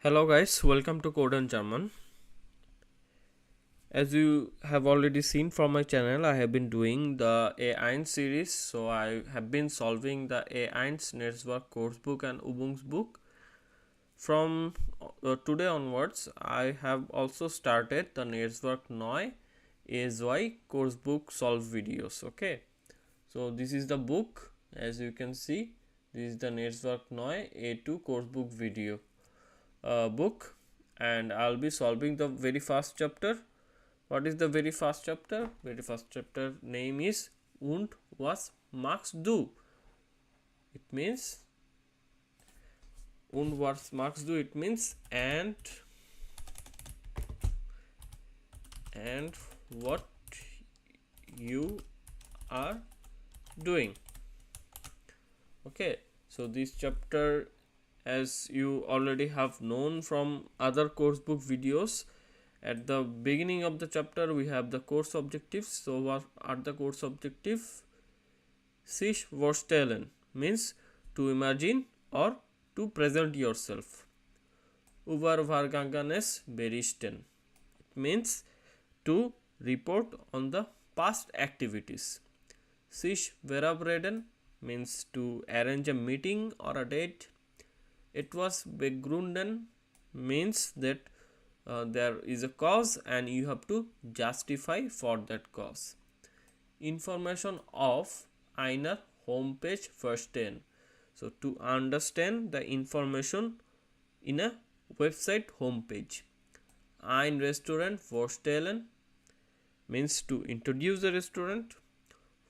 Hello guys, welcome to Code and German. As you have already seen from my channel, I have been doing the A1 series. So I have been solving the A1 Netzwerk course book and Übungsbuch. From today onwards, I have also started the Netzwerk neu ASY course book solve videos. Okay, so this is the book. As you can see, this is the Netzwerk neu A2 course book video book, and I'll be solving the very first chapter. What is the very first chapter? Very first chapter name is Und was machst du? It means Und was machst du? It means and what you are doing. Okay, so this chapter, as you already have known from other course book videos, at the beginning of the chapter we have the course objectives. So what are the course objectives? Sich vorstellen means to imagine or to present yourself. Über Vergangenes berichten, it means to report on the past activities. Sich verabreden means to arrange a meeting or a date. Etwas begründen means that there is a cause and you have to justify for that cause. Information of einer Homepage verstehen. So to understand the information in a website homepage. Ein Restaurant vorstellen means to introduce the restaurant.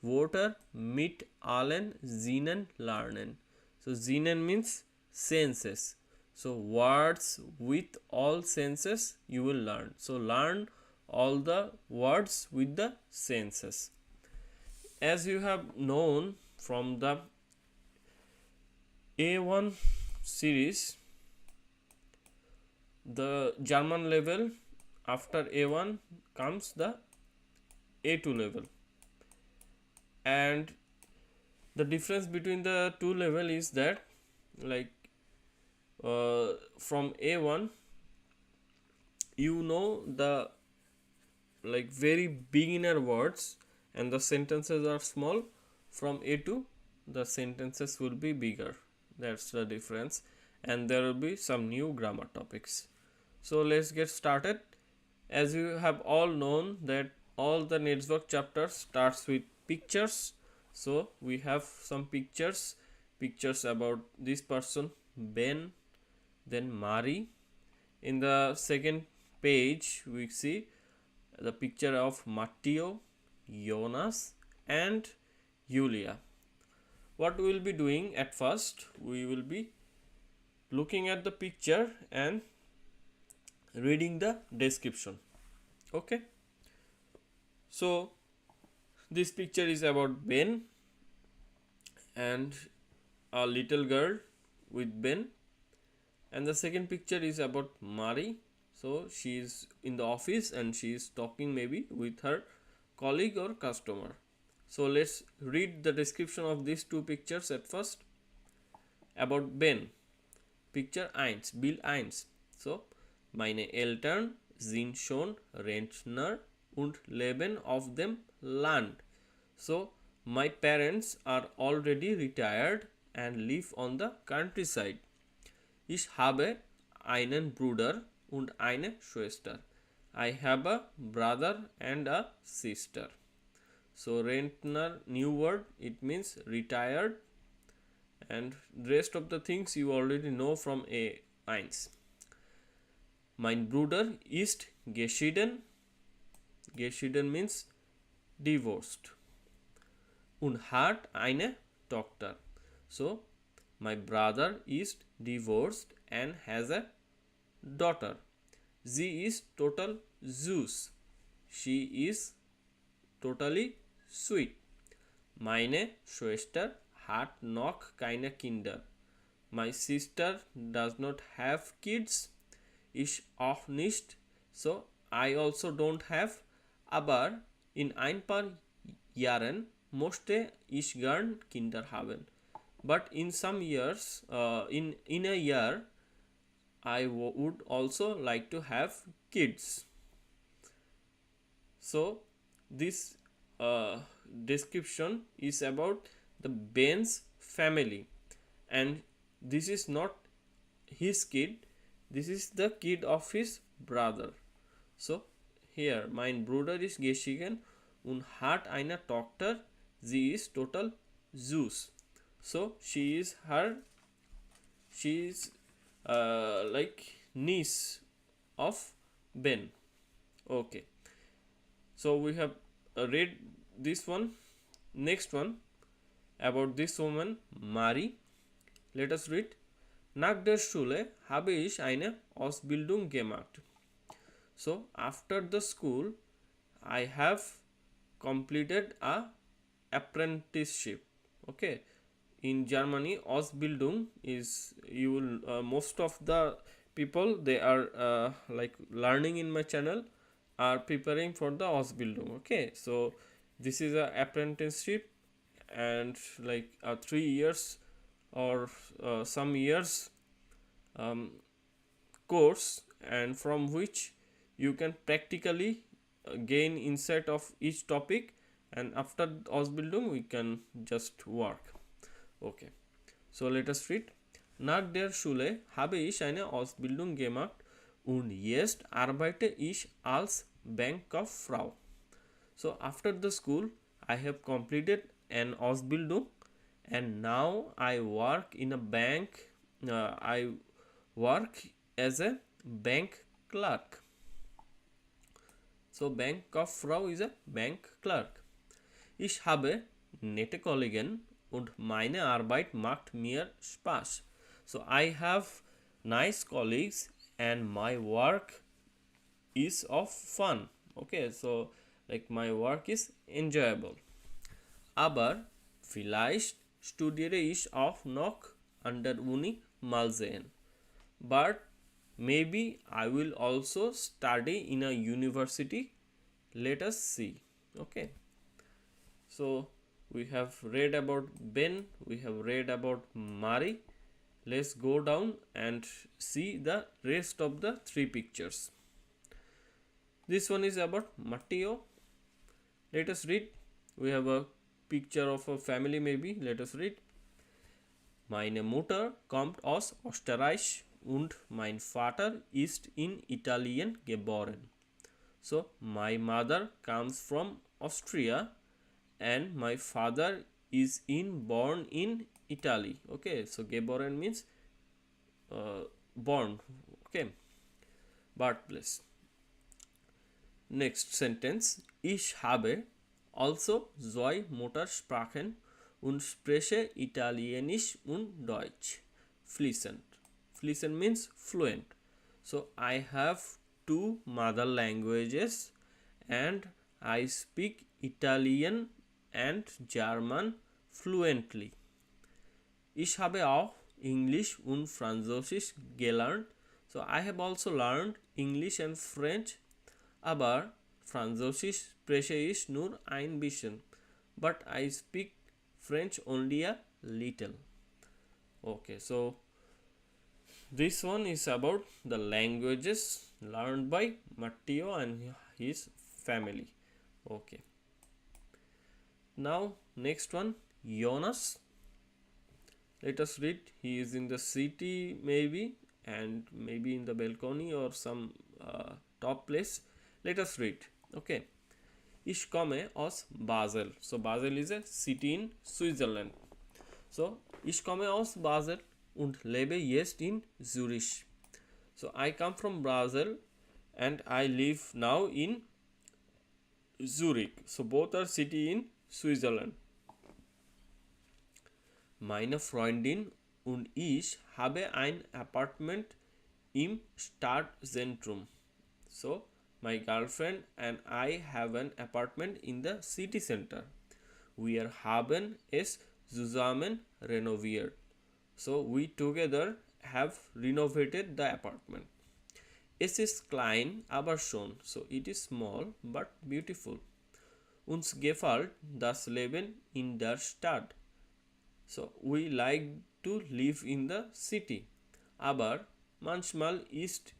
Wörter mit allen Sinnen lernen. So Sinnen means senses. So words with all senses you will learn. So learn all the words with the senses. As you have known from the A1 series, the German level, after A1 comes the A2 level, and the difference between the two level is that from A1 you know the very beginner words and the sentences are small. From A2 the sentences will be bigger. That's the difference, and there will be some new grammar topics. So let's get started. As you have all known that all the Netzwerk chapters starts with pictures. So we have some pictures about this person Ben, then Mari. In the second page we see the picture of Matteo, Jonas and Julia. What we will be doing at first, we will be looking at the picture and reading the description. Okay, so this picture is about Ben and a little girl with Ben, and the second picture is about Mari. So she is in the office and she is talking maybe with her colleague or customer. So let's read the description of these two pictures at first. About Ben, picture 1, Bild 1. So meine Eltern sind schon Rentner und leben auf dem Land. So my parents are already retired and live on the countryside. Ich habe einen Bruder und eine Schwester. I have a brother and a sister. So Rentner, new word, it means retired, and rest of the things you already know from A1. Mein Bruder ist geschieden. Geschieden means divorced. Und hat eine Tochter. So my brother is divorced and has a daughter. Sie ist total süß. She is totally sweet. Meine Schwester hat noch keine Kinder. My sister does not have kids. Ich auch nicht. So I also don't have. Aber in ein paar Jahren möchte ich gern Kinder haben. But in some years, in a year, I would also like to have kids. So this uh, description is about the Ben's family, and this is not his kid, this is the kid of his brother. So here, mein Bruder ist geschieden und hat eine Tochter, sie ist total süß. So she is like niece of Ben. Okay, so we have read this one. Next one about this woman Mari. Let us read. Nach der Schule habe ich eine Ausbildung gemacht. So after the school I have completed a apprenticeship. Okay, in Germany Ausbildung is, you will most of the people they are like learning in my channel are preparing for the Ausbildung. Okay, so this is a apprenticeship, and like 3 years or some years course, and from which you can practically gain insight of each topic, and after Ausbildung we can just work. Okay, so let us read. Nach der Schule habe ich eine Ausbildung gemacht und jetzt arbeite ich als Bankkauffrau. So after the school I have completed an Ausbildung and now I work in a bank. I work as a bank clerk. So Bankkauffrau is a bank clerk. Ich habe nette Kollegen und meine Arbeit macht mir Spaß. So I have nice colleagues and my work is of fun. Okay, so like my work is enjoyable. Aber vielleicht studiere ich auch noch an der Uni, mal sehen. But maybe I will also study in a university. Let us see. Okay, so we have read about Ben, we have read about Mari. Let's go down and see the rest of the three pictures. This one is about Matteo. Let us read. We have a picture of a family maybe. Let us read. Meine Mutter kommt aus Österreich und mein Vater ist in Italien geboren. So my mother comes from Austria and my father is born in Italy. Okay, so geboren means born. Okay, birthplace. Next sentence. Ich habe also 2 Muttersprachen und spreche Italienisch und Deutsch fließend. Fließend means fluent. So I have 2 mother languages and I speak Italian and German fluently. Ich habe auch Englisch und Französisch gelernt. So I have also learned English and French. Aber Französisch spreche ich nur ein bisschen. But I speak French only a little. Okay, so this one is about the languages learned by Matteo and his family. Okay. Now next one, Jonas. Let us read. He is in the city maybe, and maybe in the balcony or some top place. Let us read. Okay. Ich komme aus Basel. So Basel is a city in Switzerland. So ich komme aus Basel und lebe jetzt in Zurich. So I come from Basel and I live now in Zurich. So both are city in Switzerland. Meine Freundin und ich habe ein Apartment im Stadtzentrum. So my girlfriend and I have an apartment in the city center. Wir haben es zusammen renoviert. So we together have renovated the apartment. Es ist klein, aber schon. So it is small but beautiful. Uns gefällt das Leben in der Stadt. So we like to live in the city. Aber manchmal ist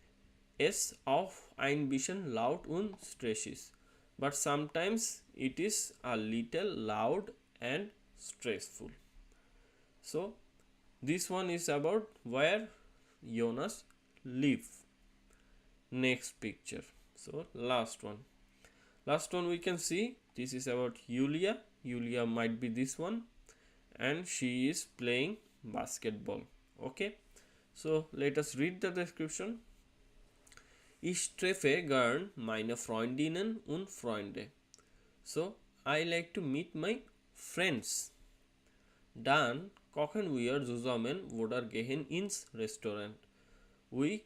es auch ein bisschen laut und stressig, but sometimes it is a little loud and stressful. So this one is about where Jonas live. Next picture. So last one. Last one we can see this is about Julia. Julia might be this one, and she is playing basketball. Okay, so let us read the description. Ich treffe gern meine Freundinnen und Freunde. So I like to meet my friends. Dann kochen wir zusammen oder gehen ins Restaurant. We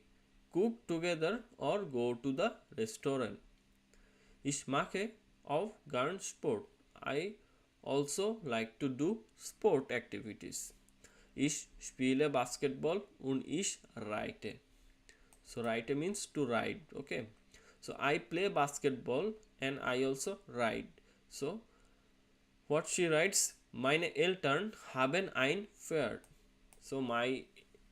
cook together or go to the restaurant. Ich mache auch gern Sport. I also like to do sport activities. Ich spiele Basketball und ich reite. So reite means to ride. Okay. So I play basketball and I also ride. So what she writes, meine Eltern haben ein Pferd. So my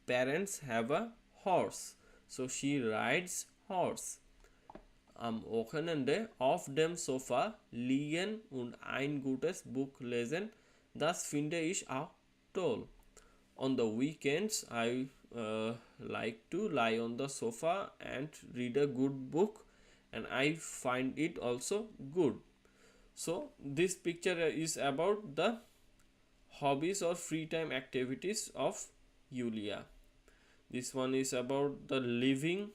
parents have a horse. So she rides horse. Am Wochenende auf dem Sofa liegen und ein gutes Buch lesen, das finde ich auch toll. On the weekends, I like to lie on the sofa and read a good book, and I find it also good. So this picture is about the hobbies or free time activities of Julia. This one is about the living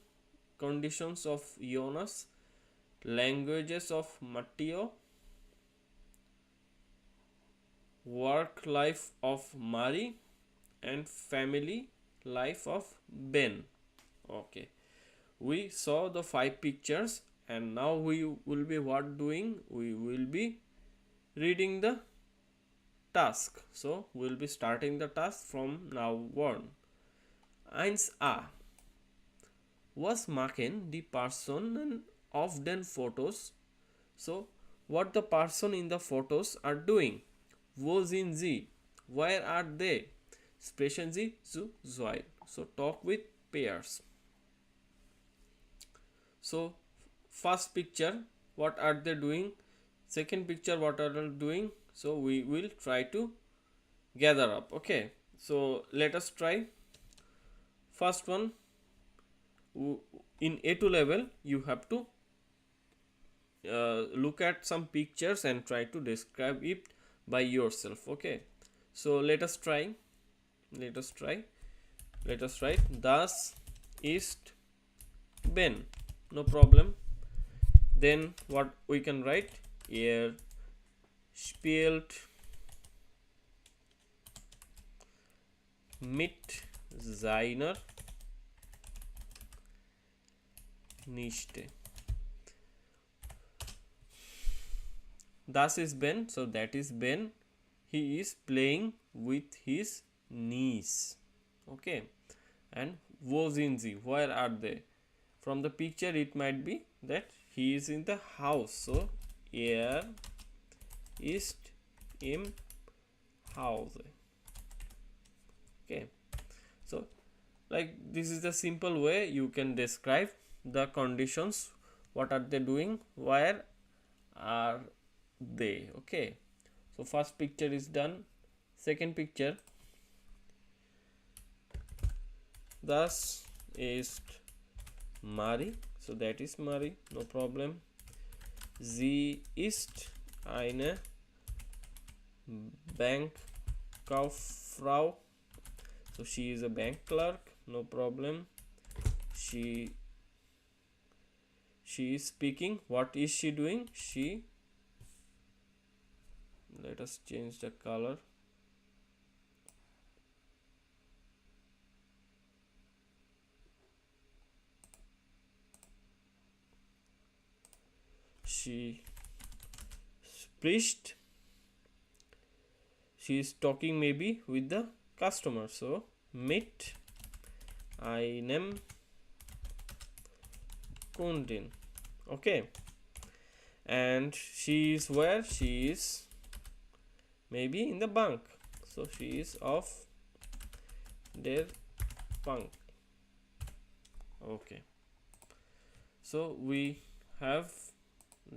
conditions of Jonas, languages of Matteo, work life of Mari, and family life of Ben. Okay, we saw the 5 pictures, and now we will be what doing? We will be reading the task. So we will be starting the task from now on. 1a. Was machen die Personen auf den Fotos? So what the person in the photos are doing? Wo sind sie? Where are they? Sprechen Sie zu zweit. So talk with pairs. So first picture, what are they doing? Second picture, what are they doing? So we will try to gather up. Okay, so let us try. First one, in A2 level you have to look at some pictures and try to describe it by yourself. Okay, so let us try. Let us write das ist Ben. No problem. Then what we can write? Spielt mit seiner Nichte. Das is Ben. So that is Ben. He is playing with his niece. Okay, and wo sind sie? Where are they? From the picture it might be that he is in the house. So ist im Hause. Okay, so like this is the simple way you can describe the conditions. What are they doing? Where are they? Okay, so first picture is done. Second picture, das ist Mari. So that is Mari, no problem. Sie ist eine Bankkauffrau. So she is a bank clerk, no problem. She is speaking. What is she doing? Let us change the color. She spricht. She is talking maybe with the customer. So mit einem Kunden. Okay, and she is where? She is maybe in the bank. So she is of der Bank. Okay, so we have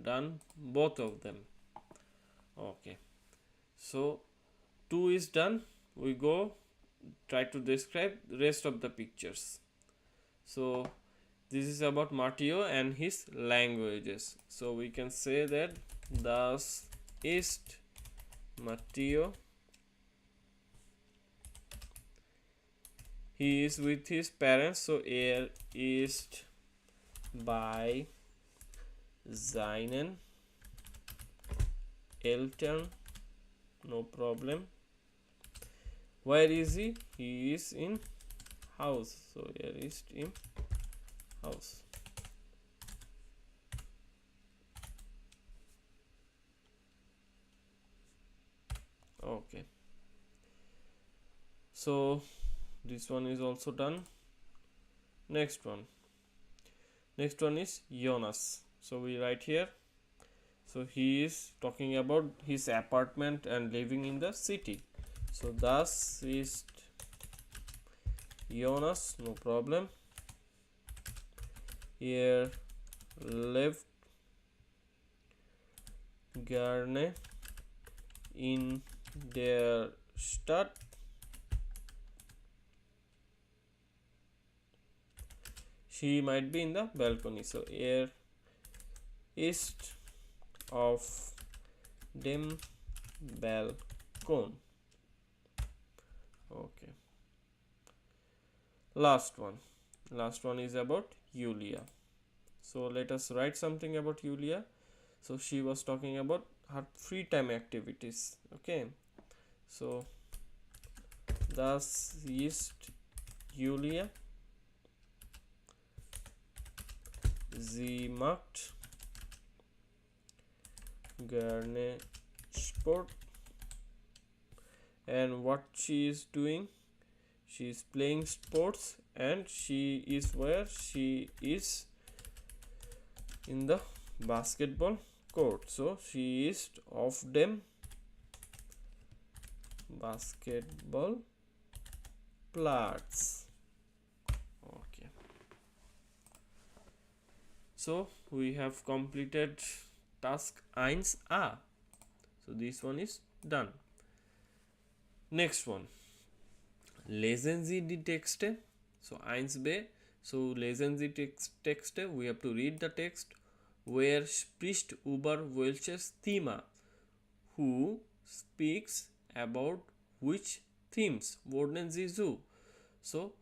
done both of them. Okay, so 2 is done. We go try to describe the rest of the pictures. So this is about Matteo and his languages. So we can say that das ist Matteo. He is with his parents. So ist bei seinen Eltern. No problem. Where is he? He is in house. So er ist im Haus. Okay. So this one is also done. Next one is Jonas. So we write here. So he is talking about his apartment and living in the city. So das ist Jonas, no problem. Here left gerne in der Stadt. She might be in the balcony. So er ist auf dem Balkon. Okay. Last one is about Julia. So let us write something about Julia. So she was talking about her free time activities. Okay, so das ist Julia. Sie macht gerne Sport. And what she is doing? She is playing sports, and she is where? She is in the basketball court. So she is of them basketball Platz. Okay. So we have completed task 1a. So this one is done. Next one. Lesen Sie die Texte. So 1b. So lesen Sie Texte. We have to read the text. Wer spricht über welches Thema? Who speaks about which themes? Wurden Sie so? So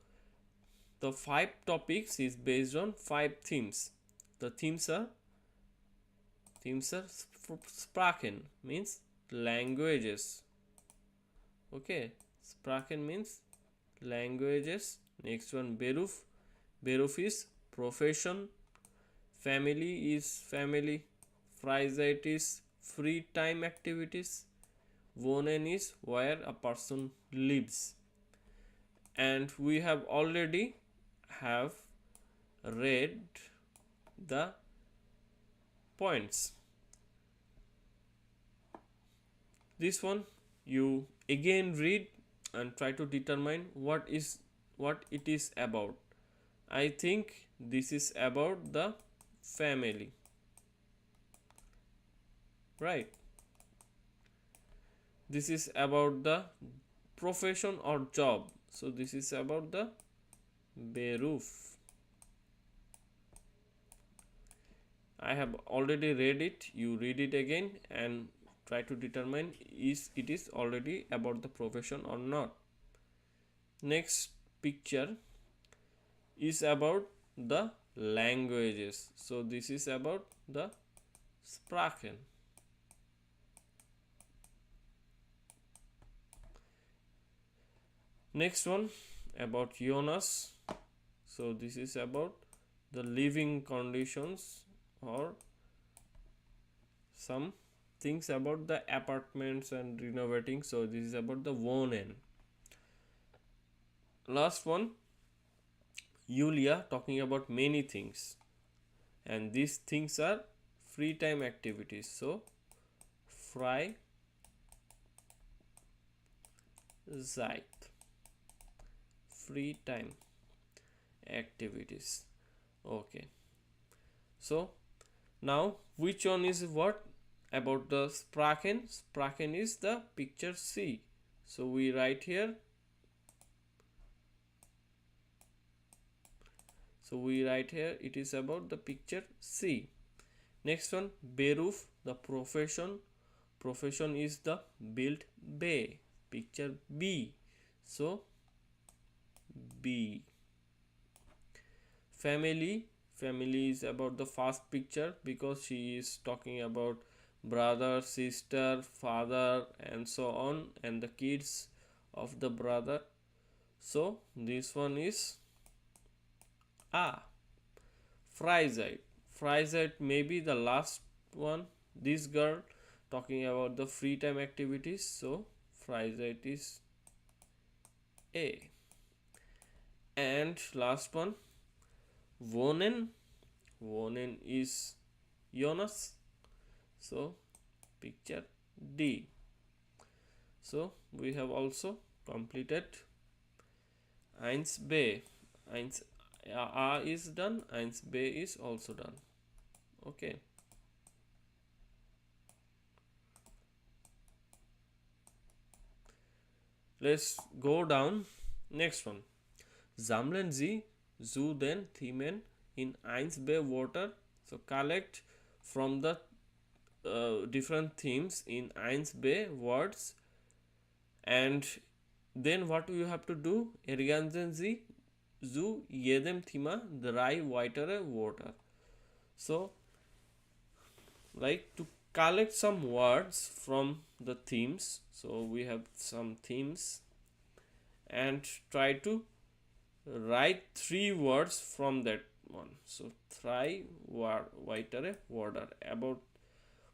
the 5 topics is based on 5 themes. The themes are Sprachen means languages. Okay, Sprachen means languages. Next one Beruf. Beruf is profession. Family is family. Freizeit is free time activities. Wohnen is where a person lives. And we have already have read the points. This one you again read and try to determine what it is about. I think this is about the family, right? This is about the profession or job. So this is about the Beruf. I have already read it. You read it again and try to determine is it is already about the profession or not. Next picture is about the languages. So this is about the Sprachen. Next one about Jonas. So this is about the living conditions or some things about the apartments and renovating. So this is about the Wohnen. Last one, Julia, talking about many things, and these things are free time activities. So Freizeit, free time activities. Okay. So now which one is what about the sprachen? Sprachen is the picture C. So we write here. So we write here it is about the picture C. Next one, Beruf, the profession. Profession is the built bay. Picture B. So B. Family. Family is about the first picture because she is talking about brother, sister, father, and so on, and the kids of the brother. So this one is A. Freizeit. Freizeit may be the last one. This girl talking about the free time activities. So Freizeit is A. And last one, Wohnen. Wohnen is Jonas. So picture D. So we have also completed eins B. Eins A is done. Eins B is also done. Okay. Let's go down. Next one. Sammeln Sie zu den Themen in 1b Wörter. So collect from the different themes in 1b words, and then what you have to do? Ergänzen Sie zu jedem Thema drei weitere Wörter. So like to collect some words from the themes. So we have some themes and try to write three words from that one. So try weitere Wörter about,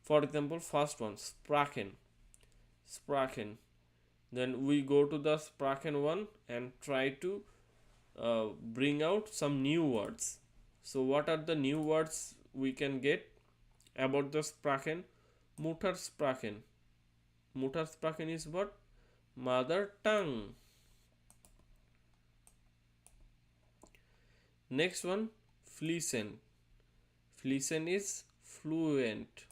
for example, first one sprachen. Sprachen. Then we go to the sprachen one and try to bring out some new words. So what are the new words we can get about the sprachen? Muttersprachen. Muttersprachen is what? Mother tongue. Next one, fließen. Fließen is fluent.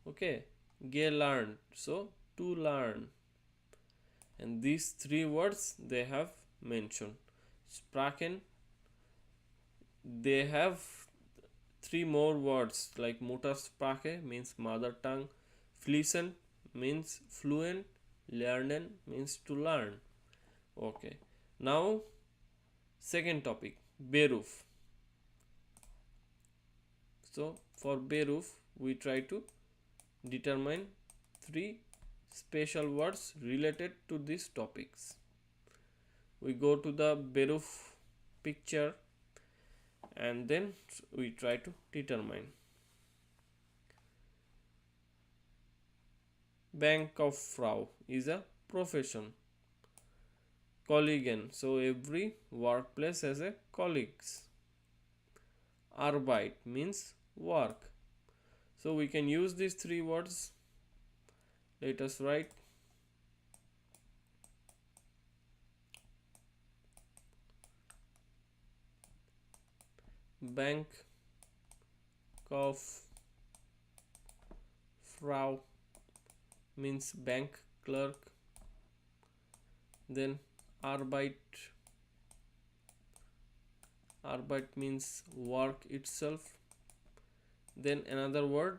Okay, gelernt. So to learn. And these three words they have mentioned. Sprachen. They have three more words like Muttersprache means mother tongue. Fließen means fluent. Lernen means to learn. Okay. Now second topic, Beruf. So for Beruf, we try to determine three special words related to these topics. We go to the Beruf picture and then we try to determine. Bankkauffrau is a profession. Kollegen, so every workplace has a colleagues. Arbeit means work. So we can use these three words. Let us write. Bankkauffrau means bank clerk. Then Arbeit means work itself. Then another word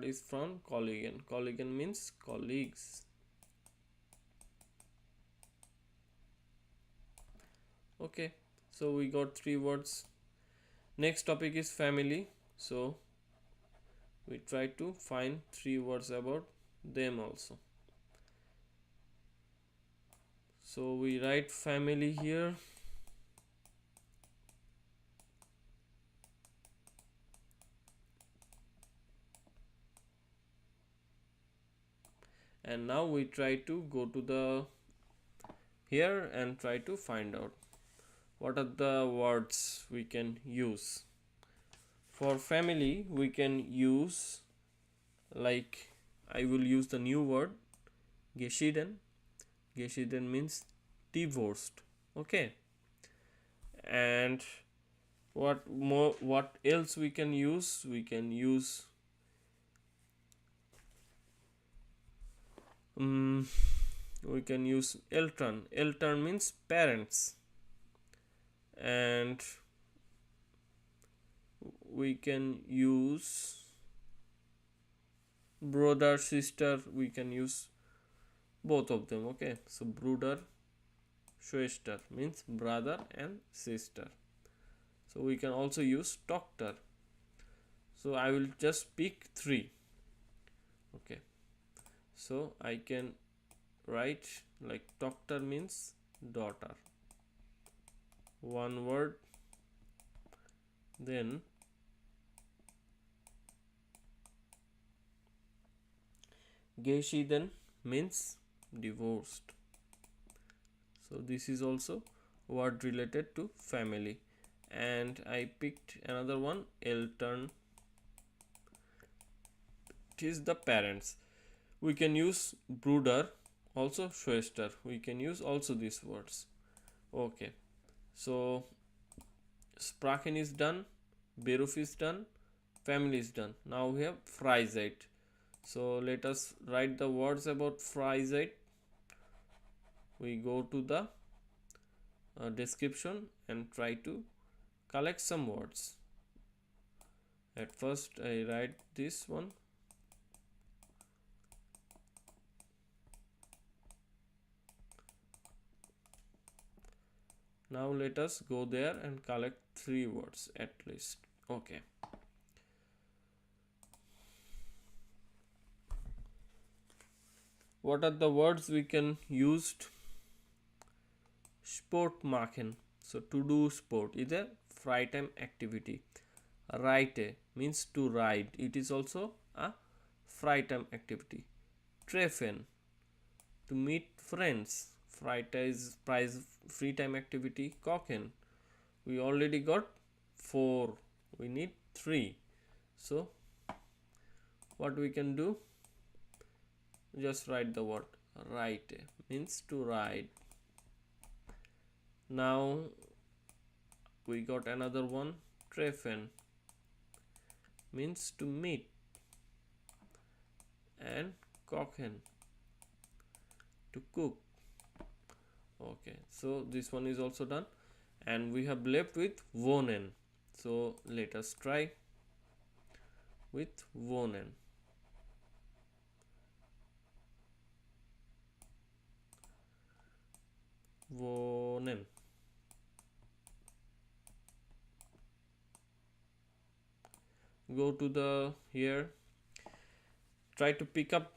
is from Kollegen. Kollegen means colleagues. Okay, so we got three words. Next topic is family. So we try to find three words about them also. So we write family here. And now we try to go to the here and try to find out what are the words we can use. For family we can use, like I will use the new word geschieden. Geschieden means divorced. Okay, and What else we can use? We can use we can use eltern. Eltern means parents, and we can use brother, sister. We can use both of them. Okay, so brother, sister means brother and sister. So we can also use doctor. So I will just pick 3. Okay, so I can write like doctor means daughter, one word. Then then means divorced. So this is also word related to family. And I picked another one, eltern. It is the parents. We can use brother, also sister. We can use also these words. Okay, so sprachen is done, beruf is done, family is done. Now we have Freizeit. So let us write the words about Freizeit. We go to the description and try to collect some words. At first I write this one. Now let us go there and collect 3 words at least. Okay. What are the words we can use? Sport machen. So to do sport is a free time activity. Reite means to ride. It is also a free time activity. Treffen, to meet friends. Freitag is prize free time activity. Kochen, we already got 4. We need 3. So what we can do? Just write the word ride means to ride. Now we got another one, treffen means to meet, and kochen to cook. Okay, so this one is also done, and we have left with wohnen. So let us try with wohnen. Wohnen. Go to the here, try to pick up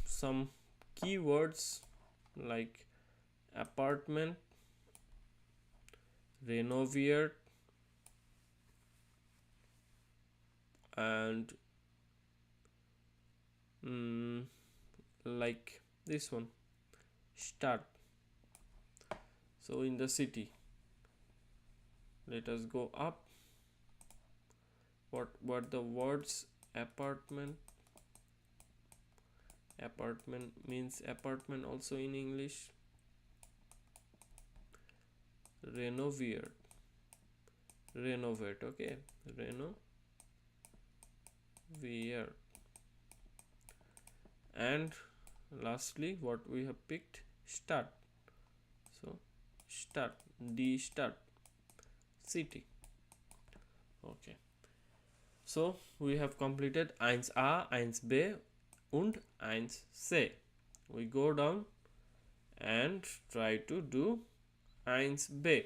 some keywords like apartment, renoviert, and like this one, start. So in the city, let us go up. What the words? Apartment. Apartment means apartment also in English. Renovate. Renovate. Okay, renovate. And lastly, what we have picked? Start. So start, the start, city. Okay, so we have completed 1a, 1b und 1c. We go down and try to do 1b.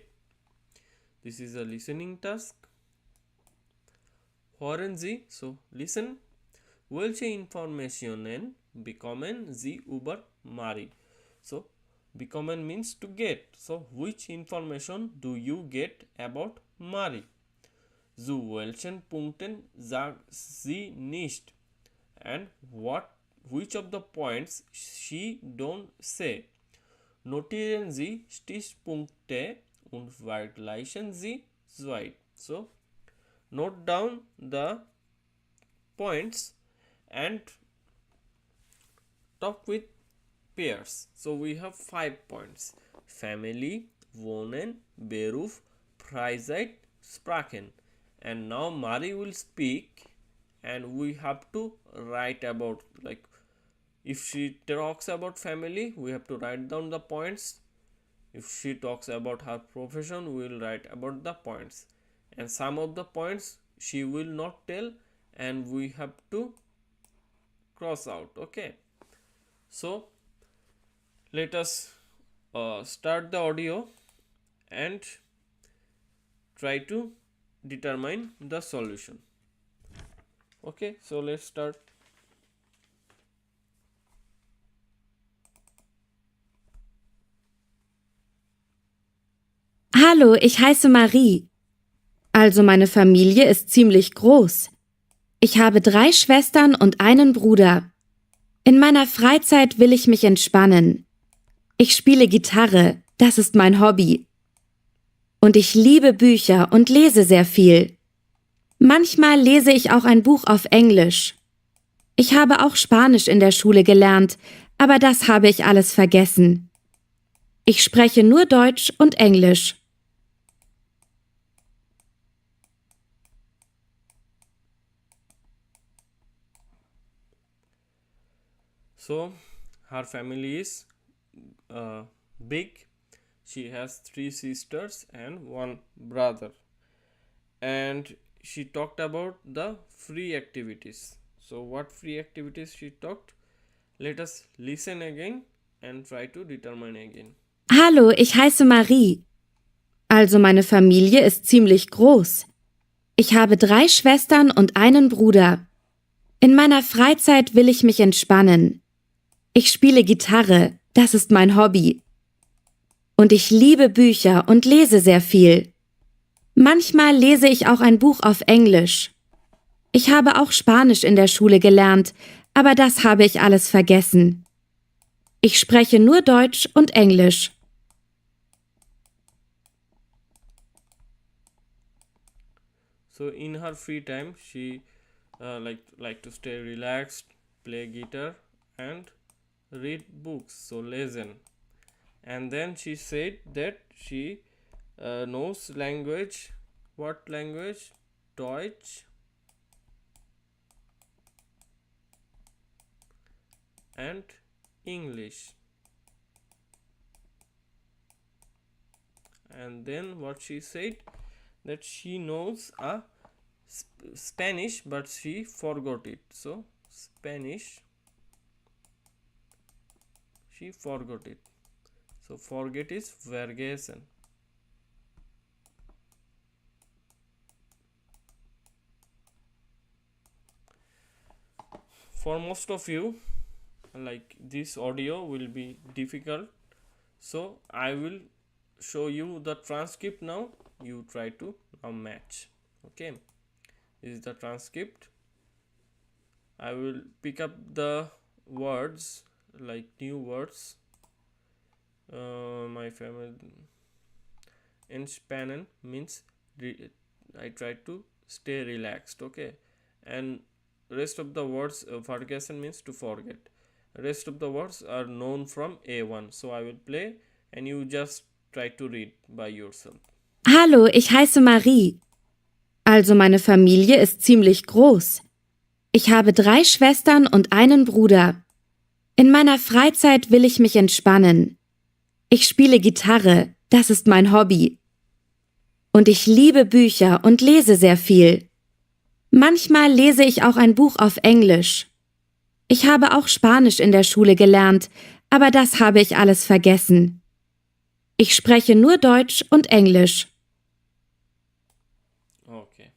This is a listening task. Hören Sie, so listen. Welche Informationen bekommen Sie über Mari? So bekommen means to get. So which information do you get about Mari? Zu welchen Punkten sagt sie nicht? And which of the points she don't say? Notieren Sie Stichpunkte und vergleichen Sie zwei. So note down the points and talk with pairs. So we have 5 points: family, wohnen, Beruf, Freizeit, sprachen. And now Mari will speak, and we have to write about, like, if she talks about family, we have to write down the points. If she talks about her profession, we will write about the points. And some of the points she will not tell, and we have to cross out. Okay. So let us start the audio and try to determine the solution. Okay, so let's start. Hallo, ich heiße Marie. Also meine Familie ist ziemlich groß. Ich habe 3 Schwestern und einen Bruder. In meiner Freizeit will ich mich entspannen. Ich spiele Gitarre, das ist mein Hobby. Und ich liebe Bücher und lese sehr viel. Manchmal lese ich auch ein Buch auf Englisch. Ich habe auch Spanisch in der Schule gelernt, aber das habe ich alles vergessen. Ich spreche nur Deutsch und Englisch. So her family is big. She has 3 sisters and 1 brother. And she talked about the free activities. So what free activities she talked? Let us listen again and try to determine again. Hallo, ich heiße Marie. Also meine Familie ist ziemlich groß. Ich habe 3 Schwestern und einen Bruder. In meiner Freizeit will ich mich entspannen. Ich spiele Gitarre, das ist mein Hobby. Und ich liebe Bücher und lese sehr viel. Manchmal lese ich auch ein Buch auf Englisch. Ich habe auch Spanisch in der Schule gelernt, aber das habe ich alles vergessen. Ich spreche nur Deutsch und Englisch. So in her free time, she like to stay relaxed, play guitar, and read books. So listen. And then she said that she knows language. What language? Deutsch and English. And then what she said, that she knows a Spanish, but she forgot it. So Spanish, she forgot it. So forget is vergessen. For most of you, like, this audio will be difficult, so I will show you the transcript now. You try to now match. Okay, this is the transcript. I will pick up the words, like new words. My family entspannen means I try to stay relaxed. Okay, and rest of the words, vergessen means to forget. Rest of the words are known from A1, so I will play and you just try to read by yourself. Hallo, ich heiße Marie. Also meine Familie ist ziemlich groß. Ich habe 3 Schwestern und einen Bruder. In meiner Freizeit will ich mich entspannen. Ich spiele Gitarre, das ist mein Hobby. Und ich liebe Bücher und lese sehr viel. Manchmal lese ich auch ein Buch auf Englisch. Ich habe auch Spanisch in der Schule gelernt, aber das habe ich alles vergessen. Ich spreche nur Deutsch und Englisch. Okay,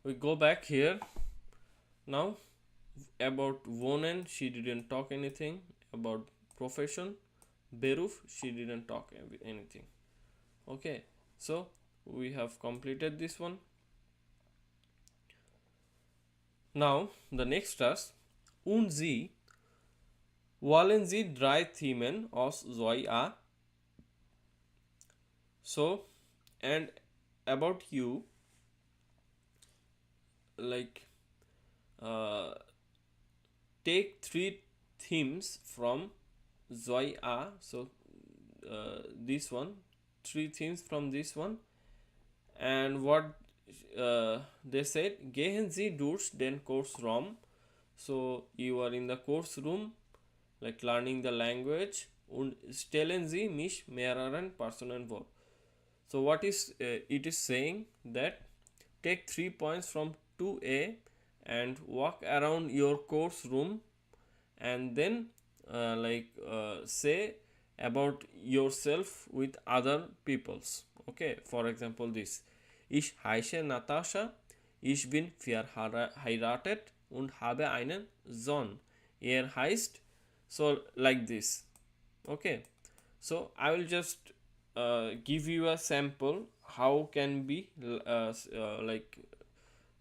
we go back here. Now about wohnen, she didn't talk anything. About profession, Beruf, she didn't talk anything. Okay, so we have completed this one. Now the next task, und sie wollen sie 3 Themen aus Zoya. So, and about you, like, take 3 themes from Zoya. So this one, 3 themes from this one, And what they said, gehen Sie durch den Kursraum. So you are in the course room, like learning the language. Und stellen Sie mich mehreren Personen vor. So what is it is saying that take 3 points from 2A and walk around your course room, and then say about yourself with other peoples. Okay, for example, this: ich heiße Natascha, ich bin verheiratet und habe einen Sohn. Er heißt, so like this. Okay, so I will just give you a sample how can be like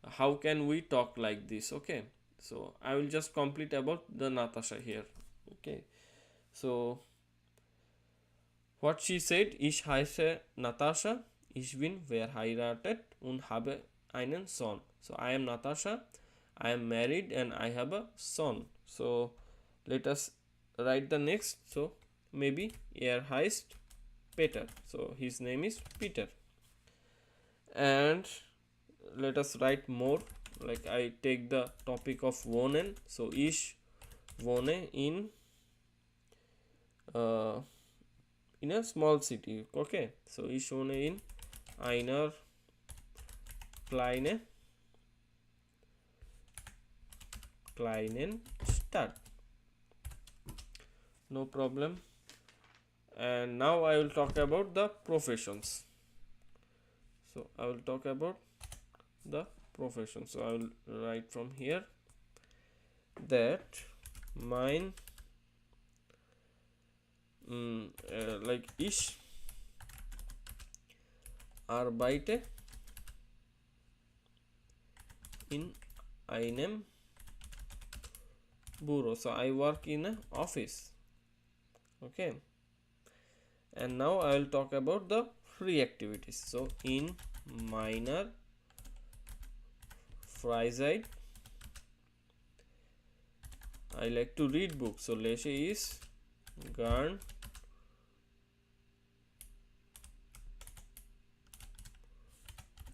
how can we talk like this. Okay, so I will just complete about the Natasha here. Okay, so what she said: ich heiße Natascha, ich bin verheiratet und habe einen Sohn. So I am Natasha, I am married and I have a son. So let us write the next. So maybe heißt Peter, so his name is Peter. And let us write more, like I take the topic of wohnen. So ich wohne in a small city. Okay, so ich wohne in einer kleinen Stadt. No problem. And now I will talk about the professions. So I will talk about the profession. So I will write from here that mine like ich arbeite in einem Büro. So I work in an office. Okay, and now I will talk about the free activities. So in meiner Freizeit I like to read books. So lese is gern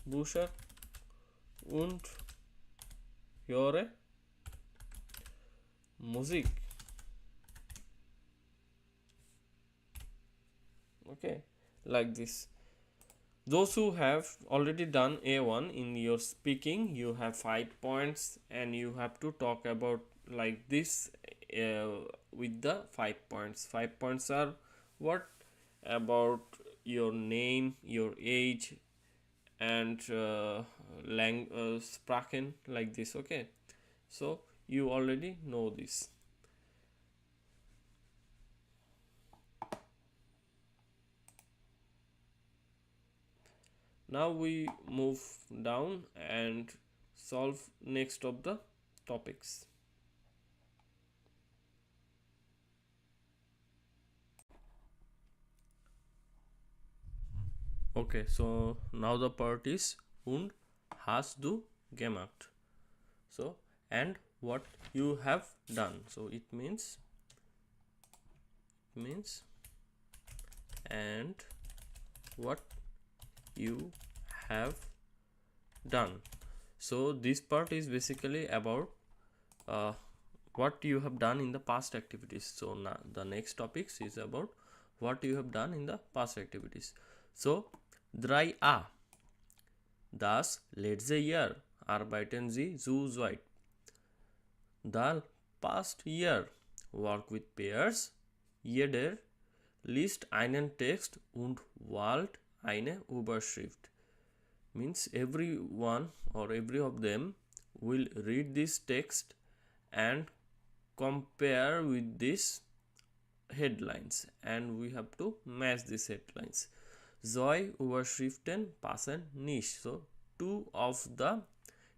Bücher und höre Musik. Okay, like this. Those who have already done A1 in your speaking, you have 5 points and you have to talk about like this with the 5 points. 5 points are what? About your name, your age, and sprachen, like this. Okay, so you already know this. Now we move down and solve next of the topics. Okay, so now the part is und hast du gemacht. So and what you have done. So it means and what you have done. So this part is basically about what you have done in the past activities. So now the next topics is about what you have done in the past activities. So 3a, das letzte Jahr arbeiten Sie zu zweit. The past year, work with pairs. Jeder liest einen Text und wählt eine Überschrift. Means everyone or every of them will read this text and compare with these headlines, and we have to match these headlines. Zwei Überschriften passen nicht. So two of the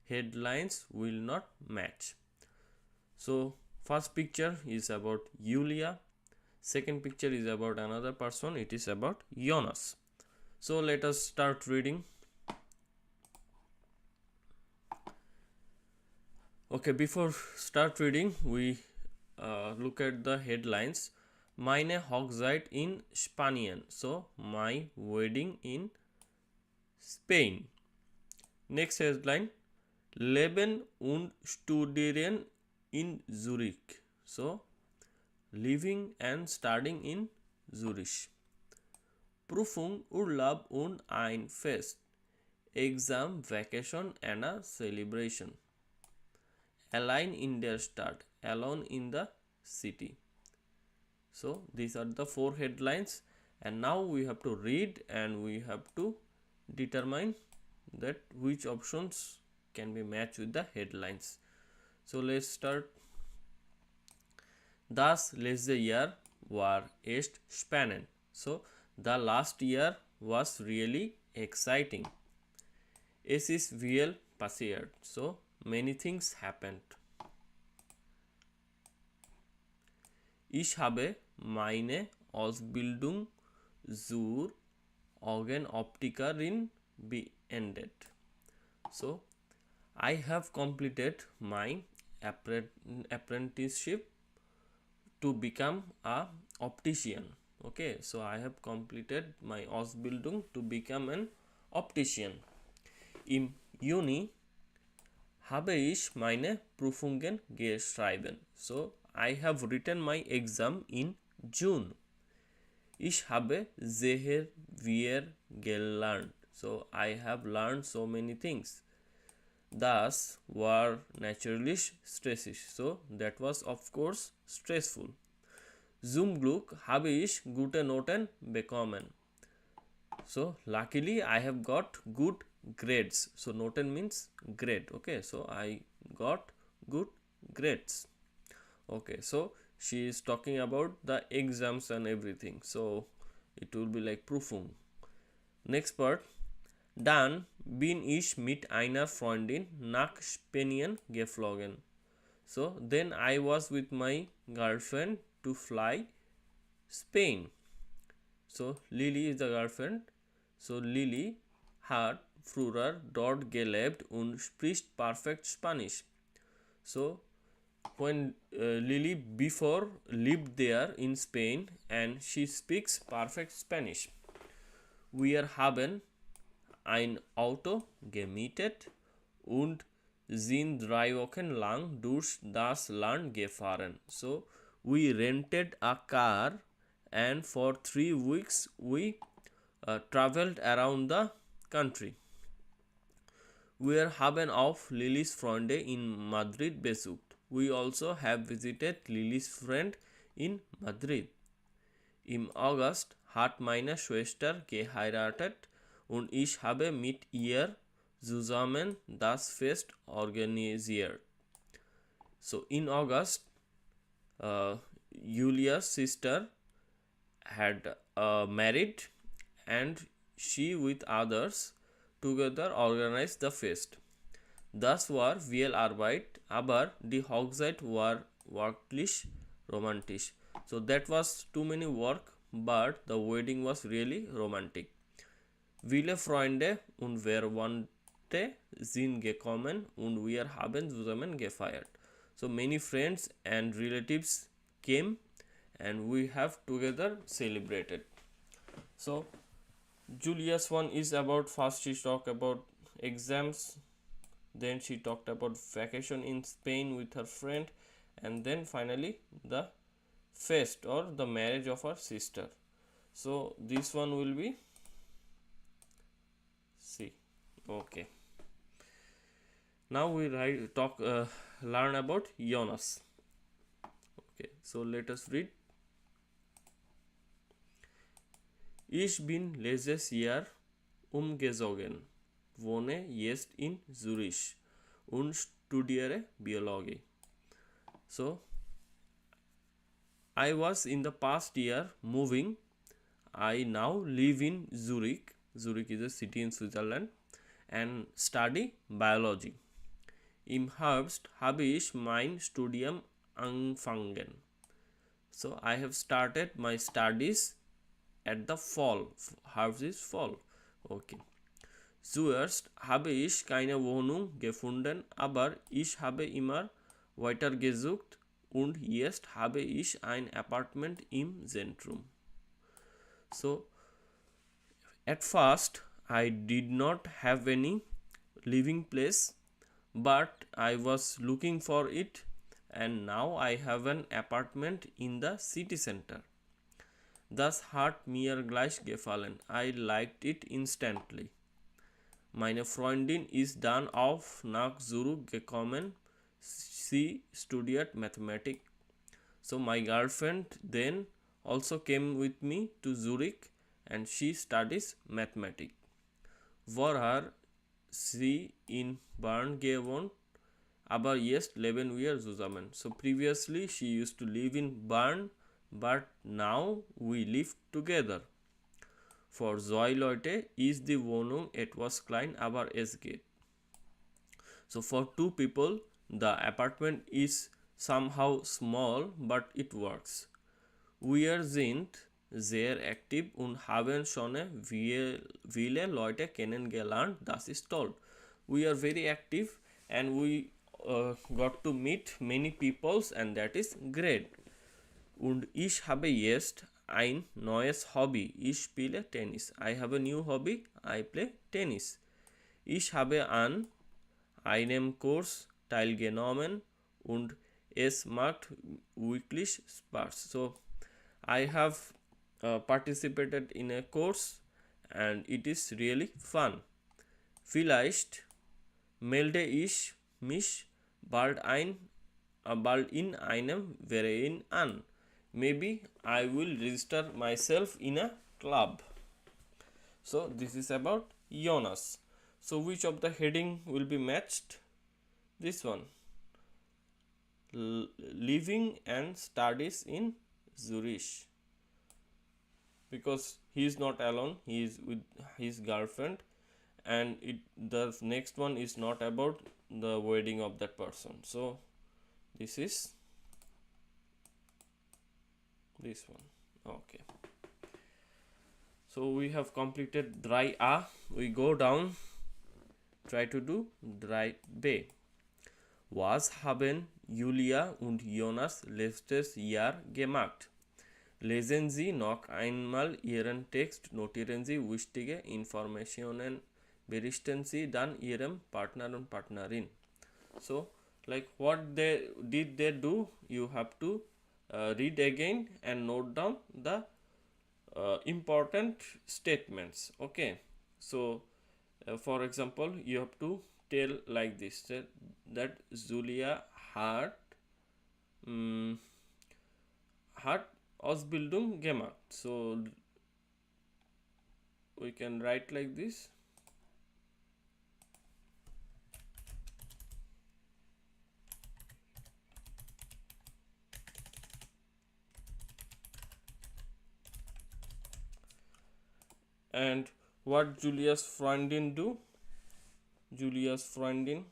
headlines will not match. So first picture is about Julia, second picture is about another person, it is about Jonas. So let us start reading. Okay, before start reading, we look at the headlines. Meine Hochzeit in Spanien. So my wedding in Spain. Next headline, Leben und Studieren in Zurich. So, living and studying in Zurich. Prüfung, Urlaub und ein Fest. Exam, vacation and a celebration. Allein in der Stadt, alone in the city. So these are the 4 headlines, and now we have to read and we have to determine that which options can be matched with the headlines. So let's start. Das letzte Jahr war echt spannend. So the last year was really exciting. Es ist viel passiert. So many things happened. Ich habe meine Ausbildung zur Augenoptikerin beendet. So, I have completed my apprenticeship to become a optician. Okay, so I have completed my Ausbildung to become an optician. Im Juni habe ich meine Prüfungen geschrieben. So, I have written my exam in June. Ich habe sehr viel gelernt. So, I have learned so many things. Das war natürlich stressig. So, that was of course stressful. Zum Glück habe ich gute Noten bekommen. So, luckily I have got good grades. So, Noten means grade. Okay, so I got good grades. Okay, so she is talking about the exams and everything. So, it will be like Prüfung. Next part. Dann bin ich mit einer Freundin nach Spanien geflogen. So, then I was with my girlfriend to fly Spain. So, Lily is the girlfriend. So, Lily hat früher dort gelebt und spricht perfekt Spanish. So, when Lily before lived there in Spain and she speaks perfect Spanish. Wir haben ein Auto gemietet und sind 3 Wochen lang durch das Land gefahren. So, we rented a car and for 3 weeks we traveled around the country. Wir haben auch Lillys Freunde in Madrid besucht. We also have visited Lillys friend in Madrid. Im August hat meine Schwester geheiratet und ich habe mit ihr zusammen das Fest organisiert. So in August, Julia's sister had married and she with others together organized the fest. Das war viel Arbeit, aber die Hochzeit war wirklich romantisch. So that was too many work, but the wedding was really romantic. Viele Freunde und Verwandte sind gekommen und wir haben zusammen gefeiert. So many friends and relatives came and we have together celebrated. So Julia's one is about, first she talked about exams, then she talked about vacation in Spain with her friend, and then finally the fest or the marriage of her sister. So this one will be C. Okay. Now we learn about Jonas. Okay, so let us read. Ich bin letztes Jahr umgezogen, wohne jetzt in Zürich und studiere Biologie. So, I was in the past year moving. I now live in Zurich. Zurich is a city in Switzerland and study biology. Im Herbst habe ich mein Studium angefangen. So, I have started my studies at the fall. Herbst is fall. Okay. Zuerst habe ich keine Wohnung gefunden, aber ich habe immer weiter gesucht und jetzt habe ich ein Apartment im Zentrum. So, at first I did not have any living place, but I was looking for it, and now I have an apartment in the city center. Das hat mir gleich gefallen. I liked it instantly. Meine Freundin ist dann auch nach Zurich gekommen. Sie studiert Mathematics. So my girlfriend then also came with me to Zurich and she studies Mathematics. Vorher sie in Bern gewohnt, aber jetzt leben wir zusammen. So previously she used to live in Bern, but now we live together. Für zwei Leute ist die Wohnung etwas klein, aber es geht. So for two people, the apartment is somehow small, but it works. Wir sind sehr aktiv und haben schon viele Leute kennengelernt. Das ist toll. We are very active and we got to meet many peoples and that is great. Und ich habe jetzt ein neues Hobby. Ich spiele Tennis. I have a new hobby. I play tennis. Ich habe an einem Kurs teilgenommen und es macht wirklich Spaß. So I have participated in a course and it is really fun. Vielleicht melde ich mich bald in einem Verein an. Maybe I will register myself in a club. So this is about Jonas. So which of the heading will be matched? This one. Living and studies in Zurich. Because he is not alone, he is with his girlfriend, and the next one is not about the wedding of that person. So this is this one. Okay, so we have completed dry a. We go down, try to do dry b. Was haben Julia und Jonas letztes Jahr gemacht? Lesen Sie noch einmal Ihren Text, notieren Sie wichtige Informationen, berichten Sie dann Ihrem Partner und Partnerin. So, like what did they do? You have to read again and note down the important statements. Okay, so for example, you have to tell like this that Julia hat Ausbildung gemacht. So we can write like this. And what Julia's Freundin do? Julia's Freundin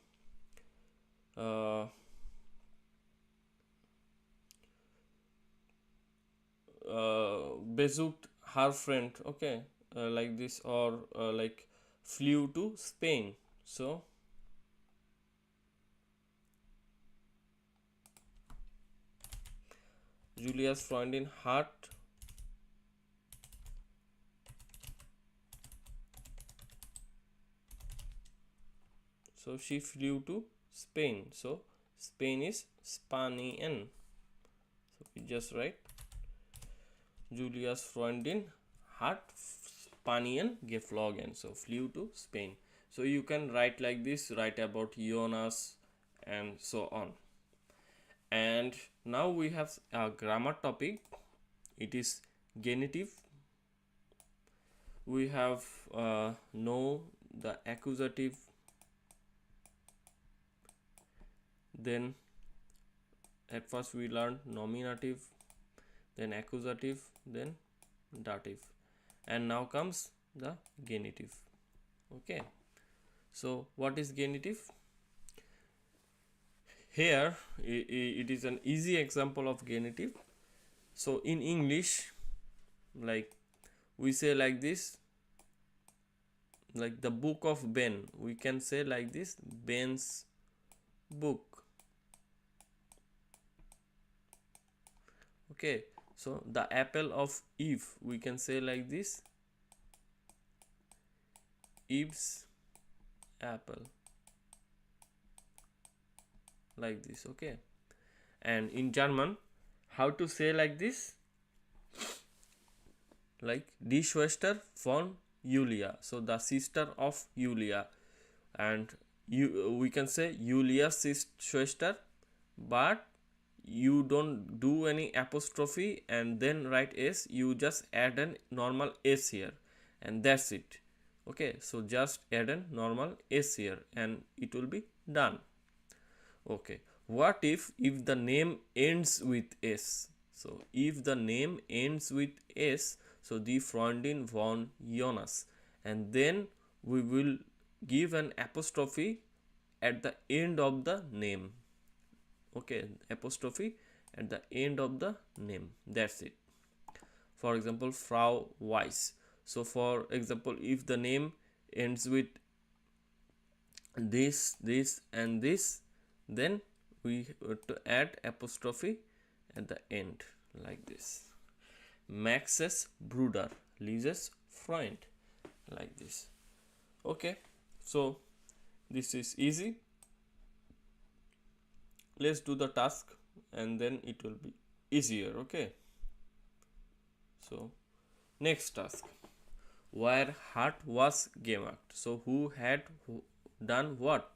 besucht her friend. Okay, like this, or like flew to Spain. So Julia's Freundin hat so she flew to Spain. So Spain is Spanien. So we just write Julia's Freundin hat Spanien geflogen. So flew to Spain. So you can write like this, write about Jonas and so on. And now we have a grammar topic. It is genitive. We have know the accusative, then at first we learned nominative, then accusative, then dative, and now comes the genitive. Okay, so what is genitive? Here it is an easy example of genitive. So in English, like we say like this, like the book of Ben, we can say like this, Ben's book. Okay, so the apple of Eve, we can say like this, Eve's apple, like this. Okay, and in German, how to say like this? Like die Schwester von Julia, so the sister of Julia, and we can say Julia's Schwester, but you don't do any apostrophe and then write s, you just add a normal s here, and that's it. Okay, so just add a normal s here and it will be done. Okay, what if the name ends with s? So if the name ends with s, so the Freundin von Jonas, and then we will give an apostrophe at the end of the name. Okay, apostrophe at the end of the name, that's it. For example, Frau Weiss. So for example, if the name ends with this and this, then we have to add apostrophe at the end, like this. Max's Bruder, Lise's Freund, like this. Okay, so this is easy. Let's do the task and then it will be easier. Okay, so next task, where heart was gemacht. So who had done what?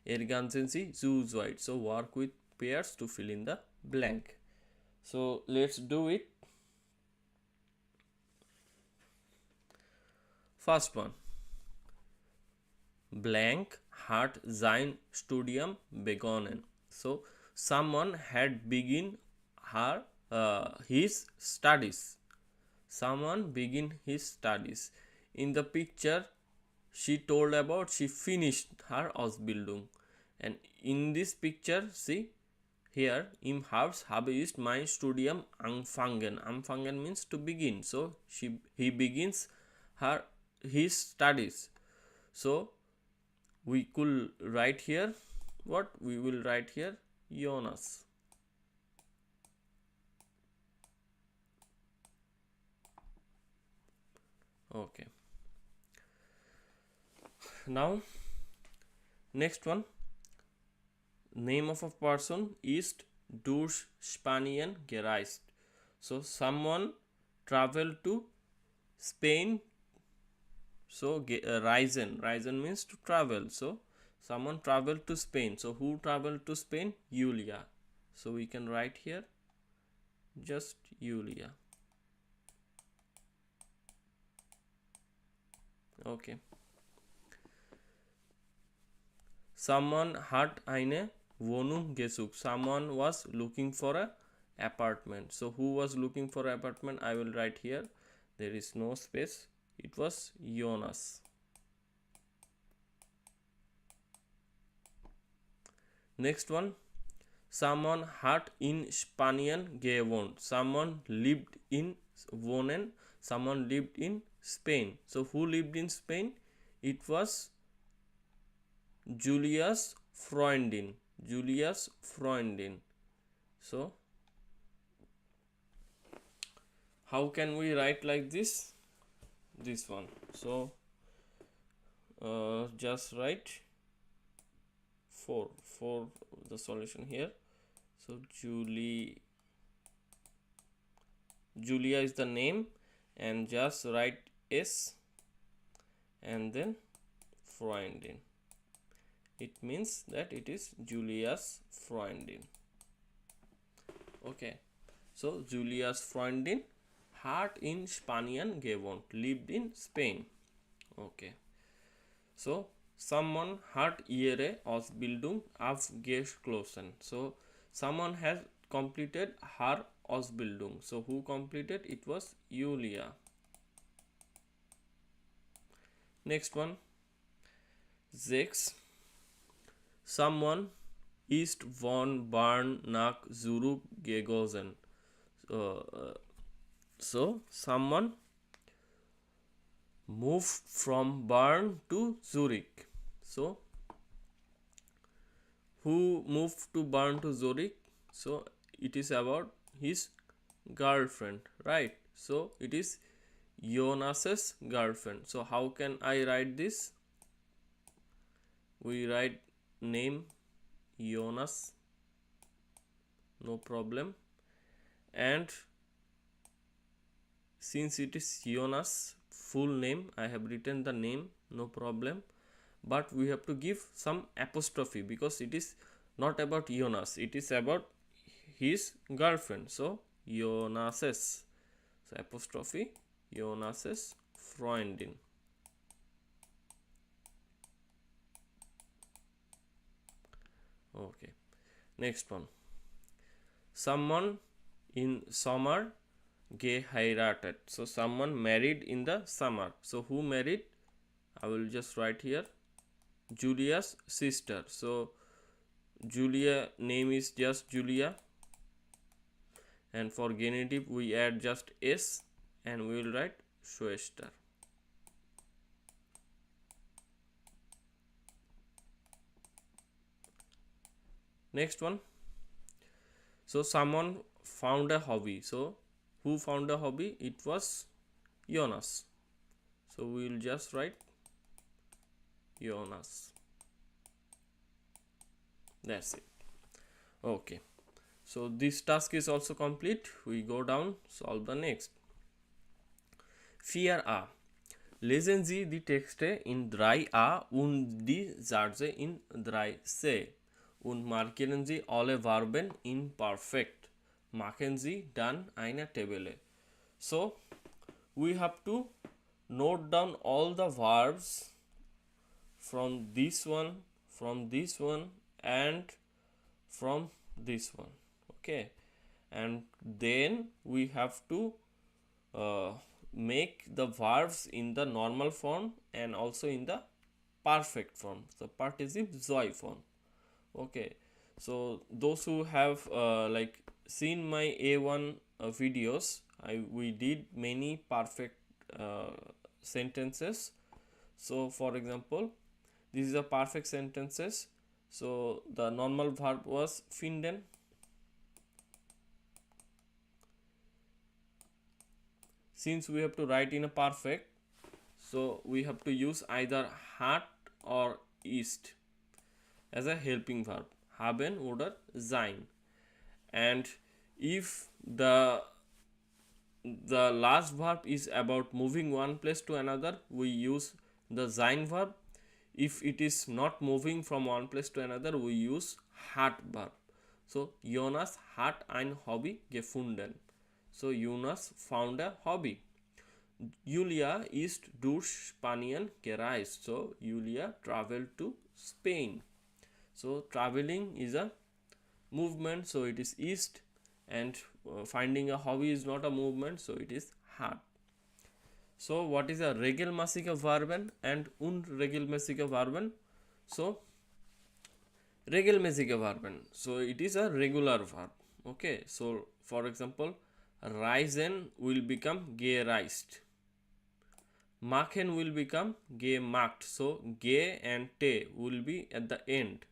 Ergansen sie Zeus white. So work with pairs to fill in the blank. So let's do it. First one, blank hat sein Studium begonnen. So someone had begin his studies. Someone begin his studies. In the picture, she told about she finished her Ausbildung, and in this picture, see here, im Herbst habe ich mein Studium anfangen. Anfangen means to begin. So he begins his studies. So we could write here, what we will write here, Jonas. Okay, now next one, name of a person is durch Spanien gereist. So someone traveled to Spain. So reisen means to travel. So someone traveled to Spain. So who traveled to Spain? Julia. So we can write here just Julia. Okay. Someone hat eine Wohnung gesucht. Someone was looking for a apartment. So who was looking for an apartment? I will write here. There is no space. It was Jonas. Next one. Someone hat in Spanien gewohnt. Someone lived in wohnen. Someone lived in Spain. So who lived in Spain? It was Julia's Freundin. Julia's Freundin. So how can we write like this? This one. So just write for the solution here. So Julia is the name, and just write S and then Freundin. It means that it is Julia's Freundin. Okay, so Julia's Freundin hat in Spanien gewohnt, lived in Spain. Okay, so someone hat ihre Ausbildung abgeschlossen. So someone has completed her Ausbildung. So who completed? It was Julia. Next one, 6. Someone ist von Bern nach Zurich gegangen. So someone moved from Bern to Zurich. So who moved to Bern to Zurich? So it is about his girlfriend, right? So it is Jonas's girlfriend. So how can I write this? we write name Jonas, no problem. And since it is Jonas full name, I have written the name, no problem, but we have to give some apostrophe because it is not about Jonas, it is about his girlfriend. So Jonas's, so apostrophe Jonas's Freundin. Okay, next one. Someone in summer geheiratet. So someone married in the summer. So who married? I will just write here Julia's sister. So Julia name is just Julia, and for genitive we add just s and we will write Schwester. Next one. So someone found a hobby. So who found a hobby? It was Jonas. So we will just write Jonas. That's it. Okay. So this task is also complete. We go down, solve the next. 4a. Lesen Sie die Texte in 3a und die Sätze in 3c und markieren Sie alle Verben in Perfekt. Machen Sie dann eine Tabelle. So we have to note down all the verbs from this one, and from this one. Okay, and then we have to make the verbs in the normal form and also in the perfect form, the participle joy form. Okay, so those who have like seen my A1 videos, we did many perfect sentences. So for example, this is a perfect sentences. So the normal verb was finden. Since we have to write in a perfect, so we have to use either hat or ist as a helping verb, haben oder sein. And if the last verb is about moving one place to another, we use the sein verb. If it is not moving from one place to another, we use hat verb. So Jonas hat ein Hobby gefunden. So Jonas found a hobby. Julia ist durch Spanien gereist. So Julia traveled to Spain. So traveling is a movement, so it is ist, and finding a hobby is not a movement, so it is hat. So what is a regelmäßige Verben and unregelmäßige Verben? So regelmäßige Verben, so it is a regular verb. Okay, so for example, reisen will become gereist, machen will become gemacht, so ge and te will be at the end.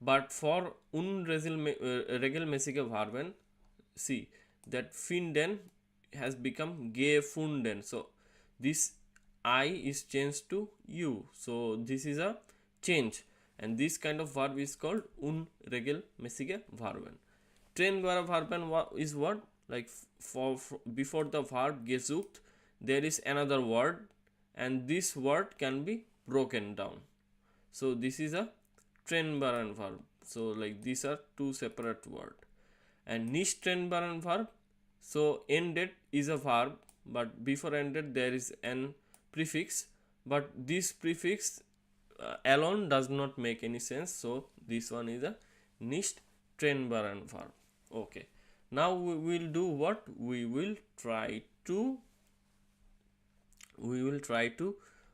But for unregelmäßige Verben, see that finden has become gefunden. So this I is changed to U. So this is a change, and this kind of verb is called unregelmäßige Verben. Trennbare Verben is what? Like for before the verb gesucht, there is another word, and this word can be broken down. So this is a trennbaren verb. So like these are two separate words. And nicht trennbaren verb, so ended is a verb, but before ended there is an prefix, but this prefix alone does not make any sense. So this one is a nicht trennbaren verb. Okay, now we will do what? We will try to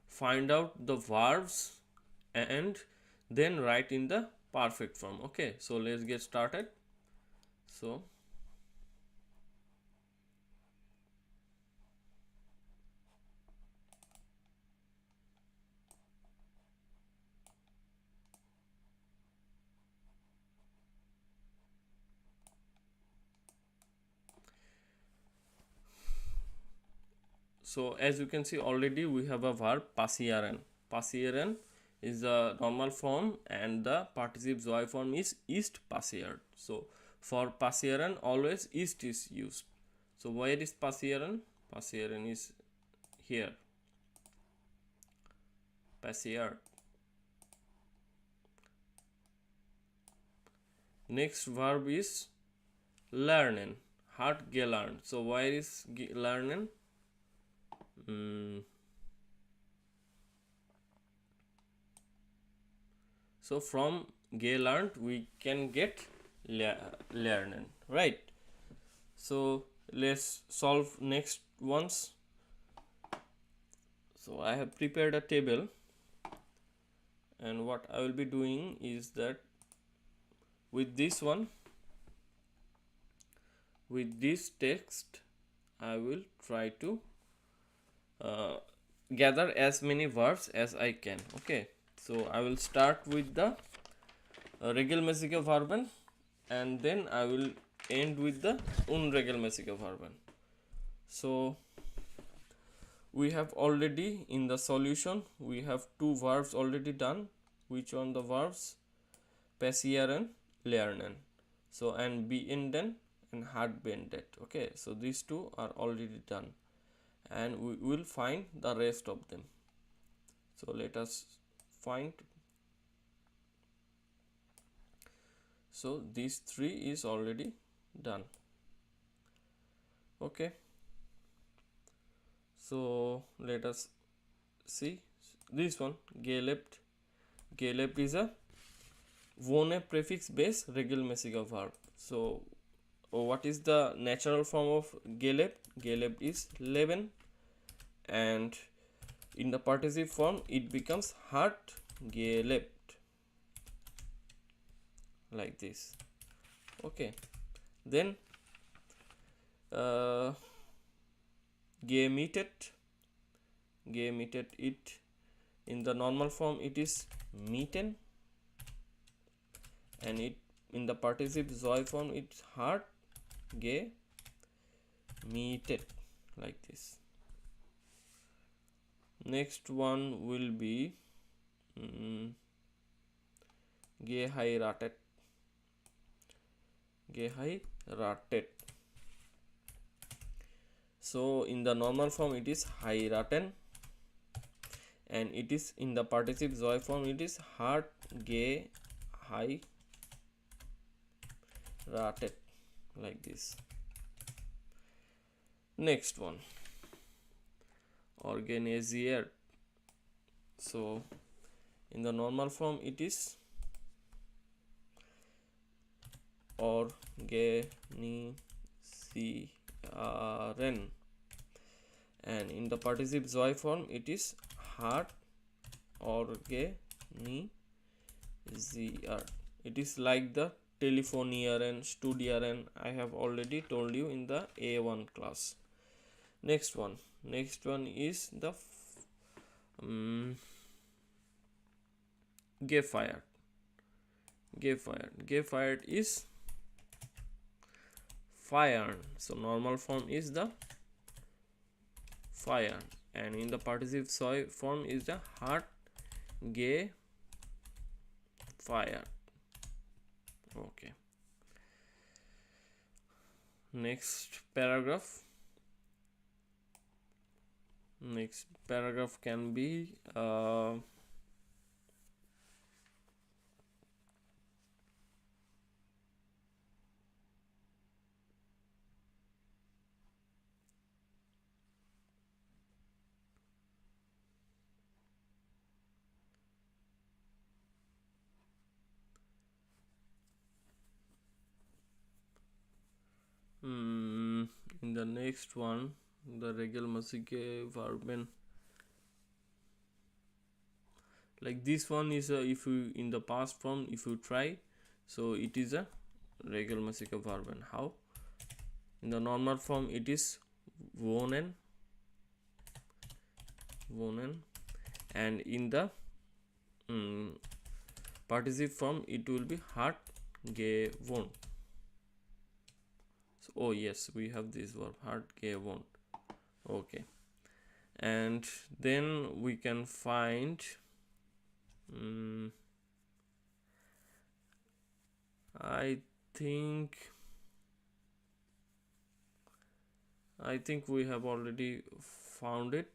find out the verbs and then write in the perfect form. Okay, so let's get started. So as you can see, already we have a verb passieren. Passieren is the normal form, and the participle joy form is ist passiert. So for passieren always ist is used. So where is passieren? Passieren is here. Passiert. Next verb is lernen. Hat gelernt. So where is lernen? So from gelernt we can get lernen, right? So let's solve next ones. So I have prepared a table, and what I will be doing is that with this one, with this text, I will try to gather as many verbs as I can. Okay, so I will start with the regelmäßige Verben, and then I will end with the unregelmäßige Verben. So we have already in the solution, we have two verbs already done. Which one the verbs? Passieren, lernen. So and beenden and hat beendet. Okay, so these two are already done, and we will find the rest of them. So let us find. So these three is already done. Okay, so let us see this one. Gelebt. Gelebt is a wohne prefix base regelmäßiger verb. So what is the natural form of gelebt? Gelebt is leben, and in the participle form it becomes hat gelebt, like this. Okay, then gemietet. Gemietet, it in the normal form it is mieten, and it in the participle joy form it's hat gemietet, like this. Next one will be geheiratet. Geheiratet. So in the normal form it is heiraten, and it is in the participle joy form it is hat geheiratet, like this. Next one, organisiert. So in the normal form it is organisieren, and in the participle joy form it is hat organisiert. It is like the telefonieren, studieren. I have already told you in the A1 class. Next one is the gefeiert. Gefeiert is feiern. So normal form is the feiern, and in the participle form is the hat gefeiert. Okay. Next paragraph can be in the next one, the regelmäßige Verben. Like this one is if you in the past form, if you try, so it is a regelmäßige Verben. How? In the normal form it is wohnen, and in the participle form it will be hat gewohnt. So, oh yes, we have this verb hat gewohnt. Okay, and then we can find Mm, I think we have already found it.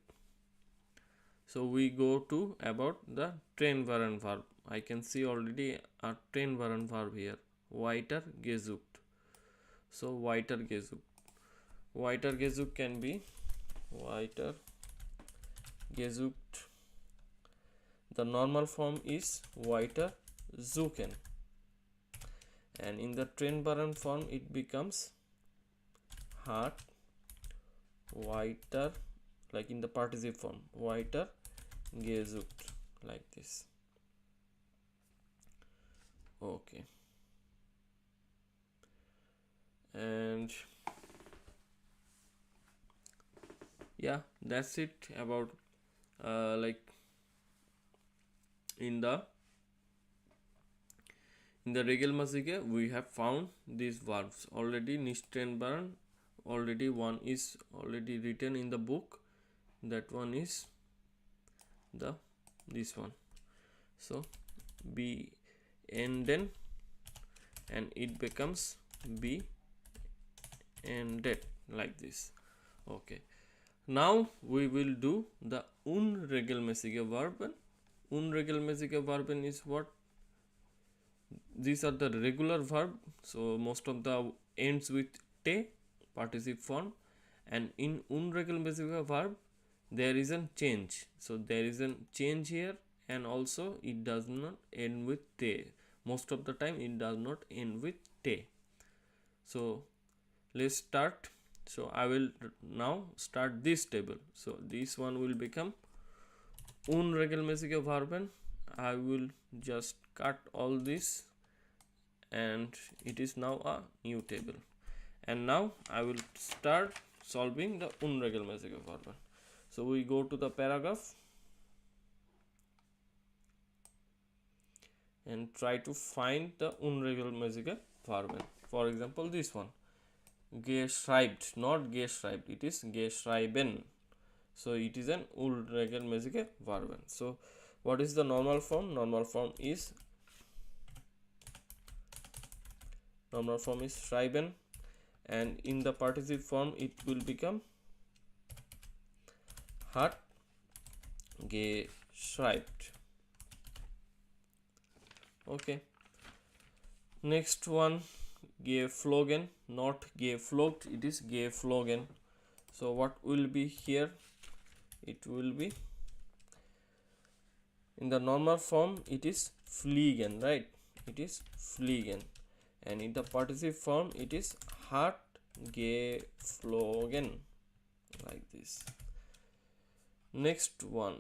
So we go to about the train variant verb. I can see already a train variant verb here. Weiter gesucht. So weiter gesucht. Weiter gesucht can be weiter gesucht. The normal form is weiter suchen. And in the train variant form it becomes hat weiter, like in the participle form, weiter gesucht, like this. Okay, and yeah, that's it about like in the regelmäßige we have found these verbs already. Nicht trainbaren already, one is already written in the book, that one is the this one. So be enden and it becomes be ended, like this. Okay, now we will do the unregelmäßige Verben. Unregelmäßige Verben is what? These are the regular verb, so most of the ends with te, participle form, and in unregelmäßige verb there is a change. So there is a change here, and also it does not end with te. Most of the time it does not end with te. So let's start. So I will now start this table. So this one will become unregelmäßige Verben. I will just cut all this, and it is now a new table. And now I will start solving the unregelmäßige Verben. So we go to the paragraph and try to find the unregelmäßige Verben. For example, this one, geschreibt, not geschreibt, it is geschreiben. So it is an unregelmäßige Verben. So what is the normal form? Normal form is schreiben, and in the participle form it will become hat geschreibt. Okay, next one, geflogen, not geflogt, it is geflogen. So what will be here? It will be in the normal form it is fliegen, right? It is fliegen, and in the participle form it is hat geflogen, like this. Next one,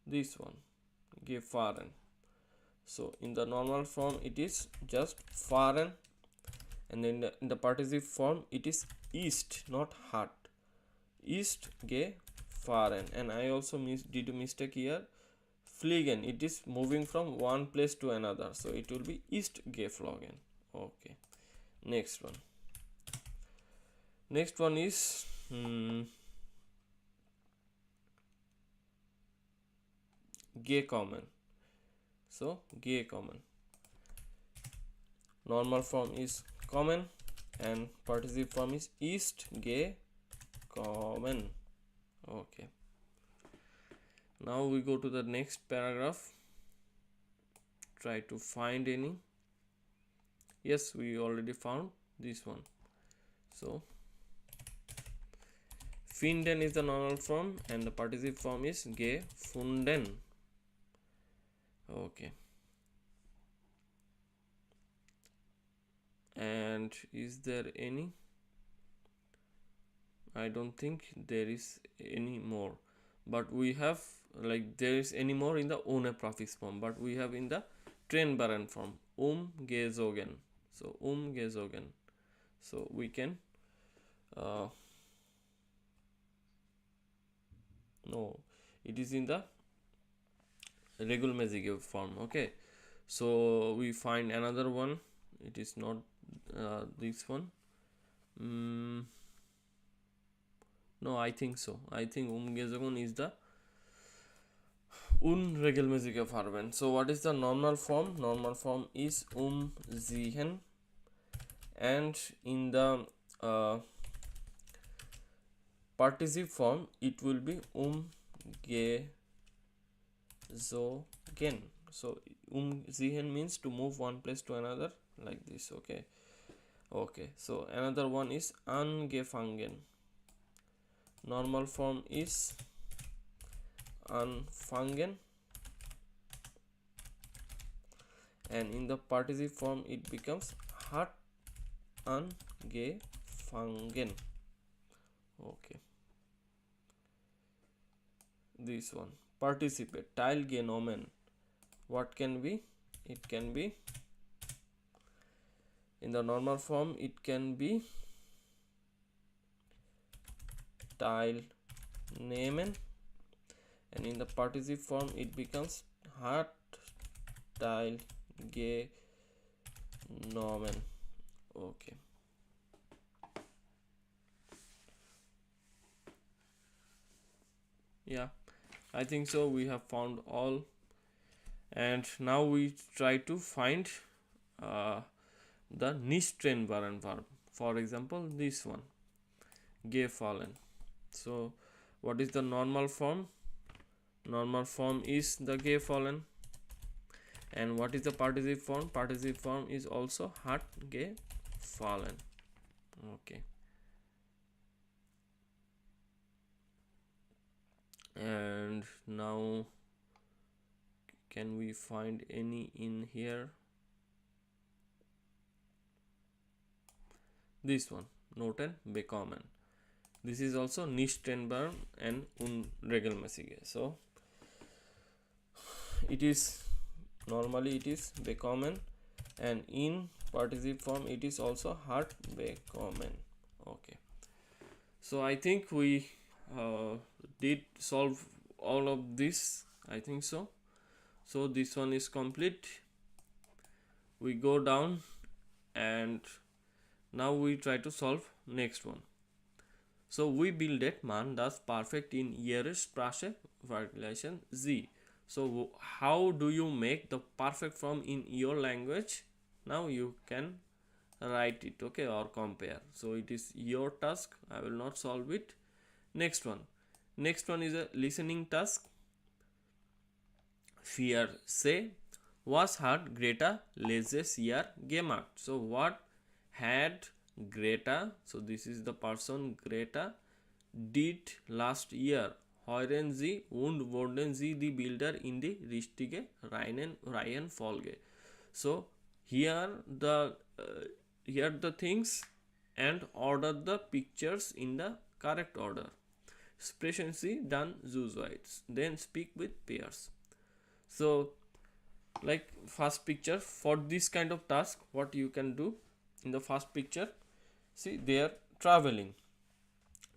this one, gefahren. So in the normal form it is just fahren, and then in the participle form it is ist, not hat. Ist gefahren, and I also did a mistake here. Fliegen, it is moving from one place to another, so it will be ist geflogen. Okay, next one is gekommen. So gekommen, normal form is kommen and participle form is ist gekommen. Okay, now we go to the next paragraph, try to find any. Yes, we already found this one. So finden is the normal form and the participle form is gefunden. Okay, and is there any? I don't think there is any more, but we have, like, there is any more in the ohne prefix form, but we have in the trennbaren form, gezogen. So gezogen, so we can no, it is in the regelmäßige form. Okay, so we find another one, it is not this one. No, I think so. I think gezogen is the unregelmäßige Farben. So what is the normal form? Normal form is ziehen, and in the participle form it will be ge zo gen. So ziehen means to move one place to another, like this. Okay, so another one is angefangen. Normal form is anfangen, and in the participle form it becomes hat angefangen. Okay, this one participate teilgenommen. What can be? It can be, in the normal form it can be teilnehmen, and in the participle form it becomes hat teilgenommen. Okay, yeah, I think so we have found all, and now we try to find the nicht-trennbaren verb. For example, this one, gefallen. So what is the normal form? Normal form is the gefallen. And what is the participle form? Participle form is also hat gefallen. Okay, and now can we find any in here? This one, noten bekommen. This is also nicht trennbar and unregelmäßige. So it is normally it is bekommen, and in participle form it is also hat bekommen. Okay, so I think we did solve all of this, I think so. So this one is complete. We go down, and now we try to solve next one. So we bildet man das perfect in ihre Sprache Vergleichen sie. So how do you make the perfect form in your language? Now you can write it, okay, or compare. So it is your task. I will not solve it. Next one is a listening task. Fear say, was hat Greta letztes Jahr gemacht? So what had Greta, so this is the person Greta, did last year? Hören Sie und wurden Sie die Bilder in die richtige Reihenfolge? So here the things and order the pictures in the correct order. Sprechen Sie dann zu zweit, then speak with pairs. So like first picture, for this kind of task what you can do, in the first picture, see they are traveling,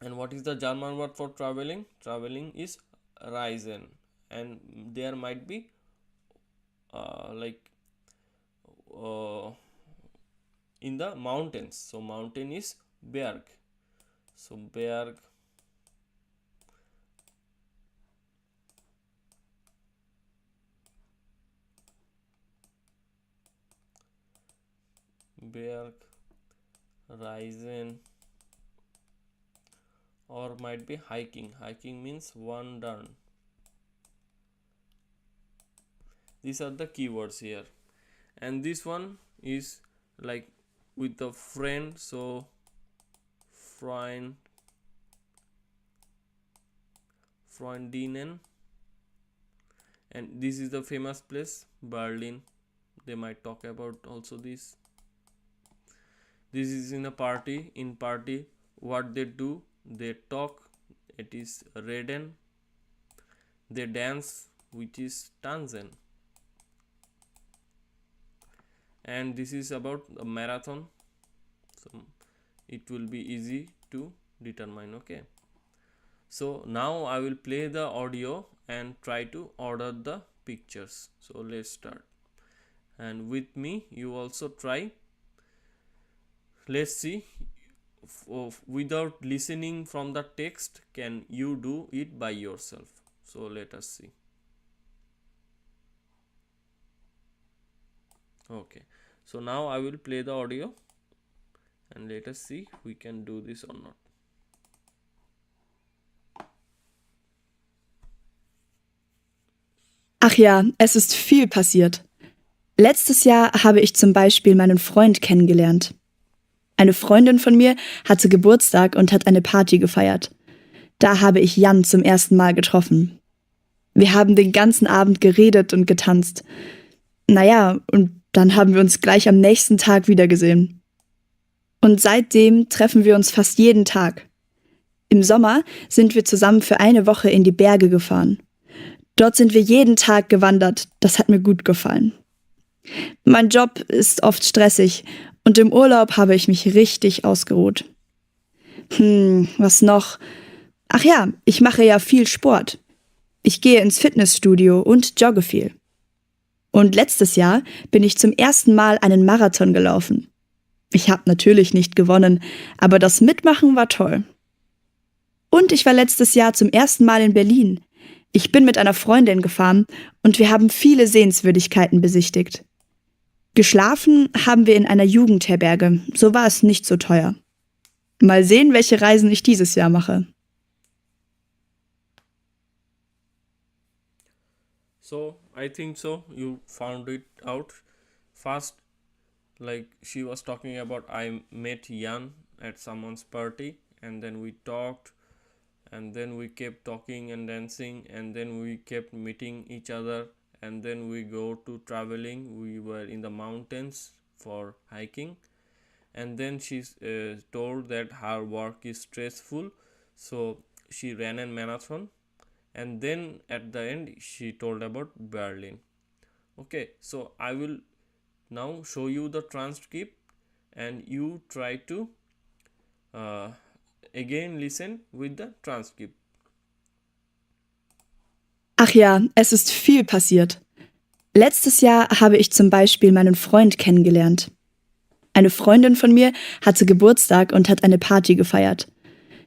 and what is the German word for traveling? Traveling is reisen, and there might be in the mountains. So mountain is Berg. So Berg, reisen, or might be hiking. Hiking means wandern. These are the keywords here. And this one is like with a friend, so Freundinnen, and this is the famous place Berlin. They might talk about also this. This is in a party. In party, what they do, they talk, it is reden. They dance, which is tanzen. And this is about a marathon, so it will be easy to determine. Okay, so now I will play the audio and try to order the pictures. So let's start, and with me you also try. Let's see, without listening from the text, can you do it by yourself? So let us see. Okay, so now I will play the audio and let us see if we can do this or not. Ach ja, es ist viel passiert. Letztes Jahr habe ich zum Beispiel meinen Freund kennengelernt. Eine Freundin von mir hatte Geburtstag und hat eine Party gefeiert. Da habe ich Jan zum ersten Mal getroffen. Wir haben den ganzen Abend geredet und getanzt. Naja, und dann haben wir uns gleich am nächsten Tag wiedergesehen. Und seitdem treffen wir uns fast jeden Tag. Im Sommer sind wir zusammen für eine Woche in die Berge gefahren. Dort sind wir jeden Tag gewandert. Das hat mir gut gefallen. Mein Job ist oft stressig und im Urlaub habe ich mich richtig ausgeruht. Was noch? Ach ja, ich mache ja viel Sport. Ich gehe ins Fitnessstudio und jogge viel. Und letztes Jahr bin ich zum ersten Mal einen Marathon gelaufen. Ich habe natürlich nicht gewonnen, aber das Mitmachen war toll. Und ich war letztes Jahr zum ersten Mal in Berlin. Ich bin mit einer Freundin gefahren und wir haben viele Sehenswürdigkeiten besichtigt. Geschlafen haben wir in einer Jugendherberge, so war es nicht so teuer. Mal sehen, welche Reisen ich dieses Jahr mache. So I think so you found it out fast. Like she was talking about I met Jan at someone's party and then we talked and then we kept talking and dancing and then we kept meeting each other and then we go to traveling. We were in the mountains for hiking and then she told that her work is stressful, so she ran a marathon and then at the end she told about Berlin. Okay, so I will now show you the transcript and you try to again listen with the transcript. Ach ja, es ist viel passiert. Letztes Jahr habe ich zum Beispiel meinen Freund kennengelernt. Eine Freundin von mir hatte Geburtstag und hat eine Party gefeiert.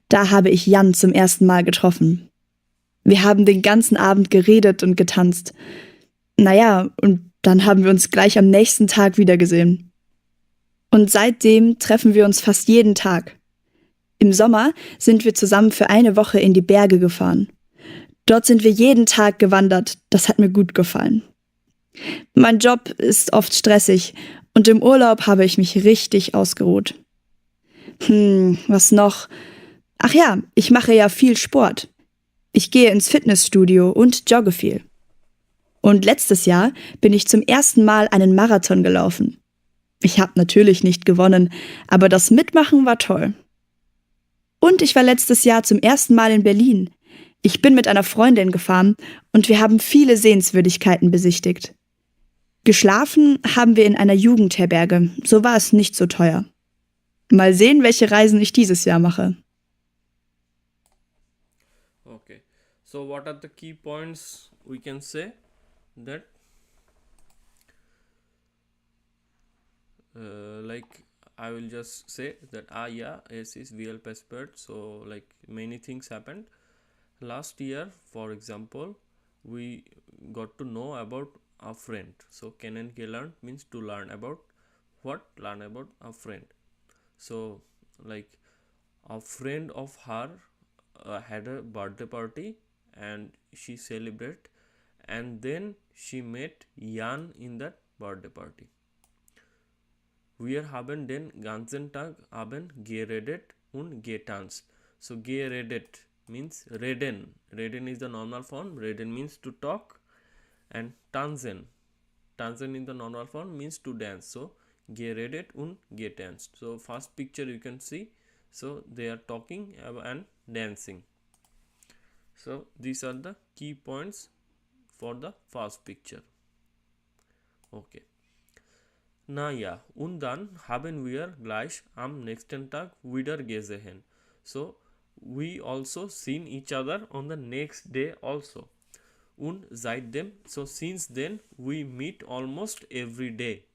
Da habe ich Jan zum ersten Mal getroffen. Wir haben den ganzen Abend geredet und getanzt. Naja, und dann haben wir uns gleich am nächsten Tag wiedergesehen. Und seitdem treffen wir uns fast jeden Tag. Im Sommer sind wir zusammen für eine Woche in die Berge gefahren. Dort sind wir jeden Tag gewandert. Das hat mir gut gefallen. Mein Job ist oft stressig und im Urlaub habe ich mich richtig ausgeruht. Was noch? Ach ja, ich mache ja viel Sport. Ich gehe ins Fitnessstudio und jogge viel. Und letztes Jahr bin ich zum ersten Mal einen Marathon gelaufen. Ich habe natürlich nicht gewonnen, aber das Mitmachen war toll. Und ich war letztes Jahr zum ersten Mal in Berlin. Ich bin mit einer Freundin gefahren und wir haben viele Sehenswürdigkeiten besichtigt. Geschlafen haben wir in einer Jugendherberge, so war es nicht so teuer. Mal sehen, welche Reisen ich dieses Jahr mache. Okay, so what are the key points we can say that like I will just say that yeah, yes is real passport. So like many things happened last year. For example, we got to know about a friend. So kennen gelernt means to learn about what, learn about a friend. So like a friend of her had a birthday party and she celebrated and then she met Jan in that birthday party. Wir haben den ganzen Tag haben geredet und getanzt. So geredet means reden. Reden is the normal form. Reden means to talk and tanzen. Tanzen in the normal form means to dance. So geredet und getanzt. So first picture you can see. So they are talking and dancing. So these are the key points for the first picture. Okay. Na ja, und dann haben wir gleich am nächsten Tag wieder gesehen. So we also seen each other on the next day also. Und seitdem, so since then, we meet almost every day.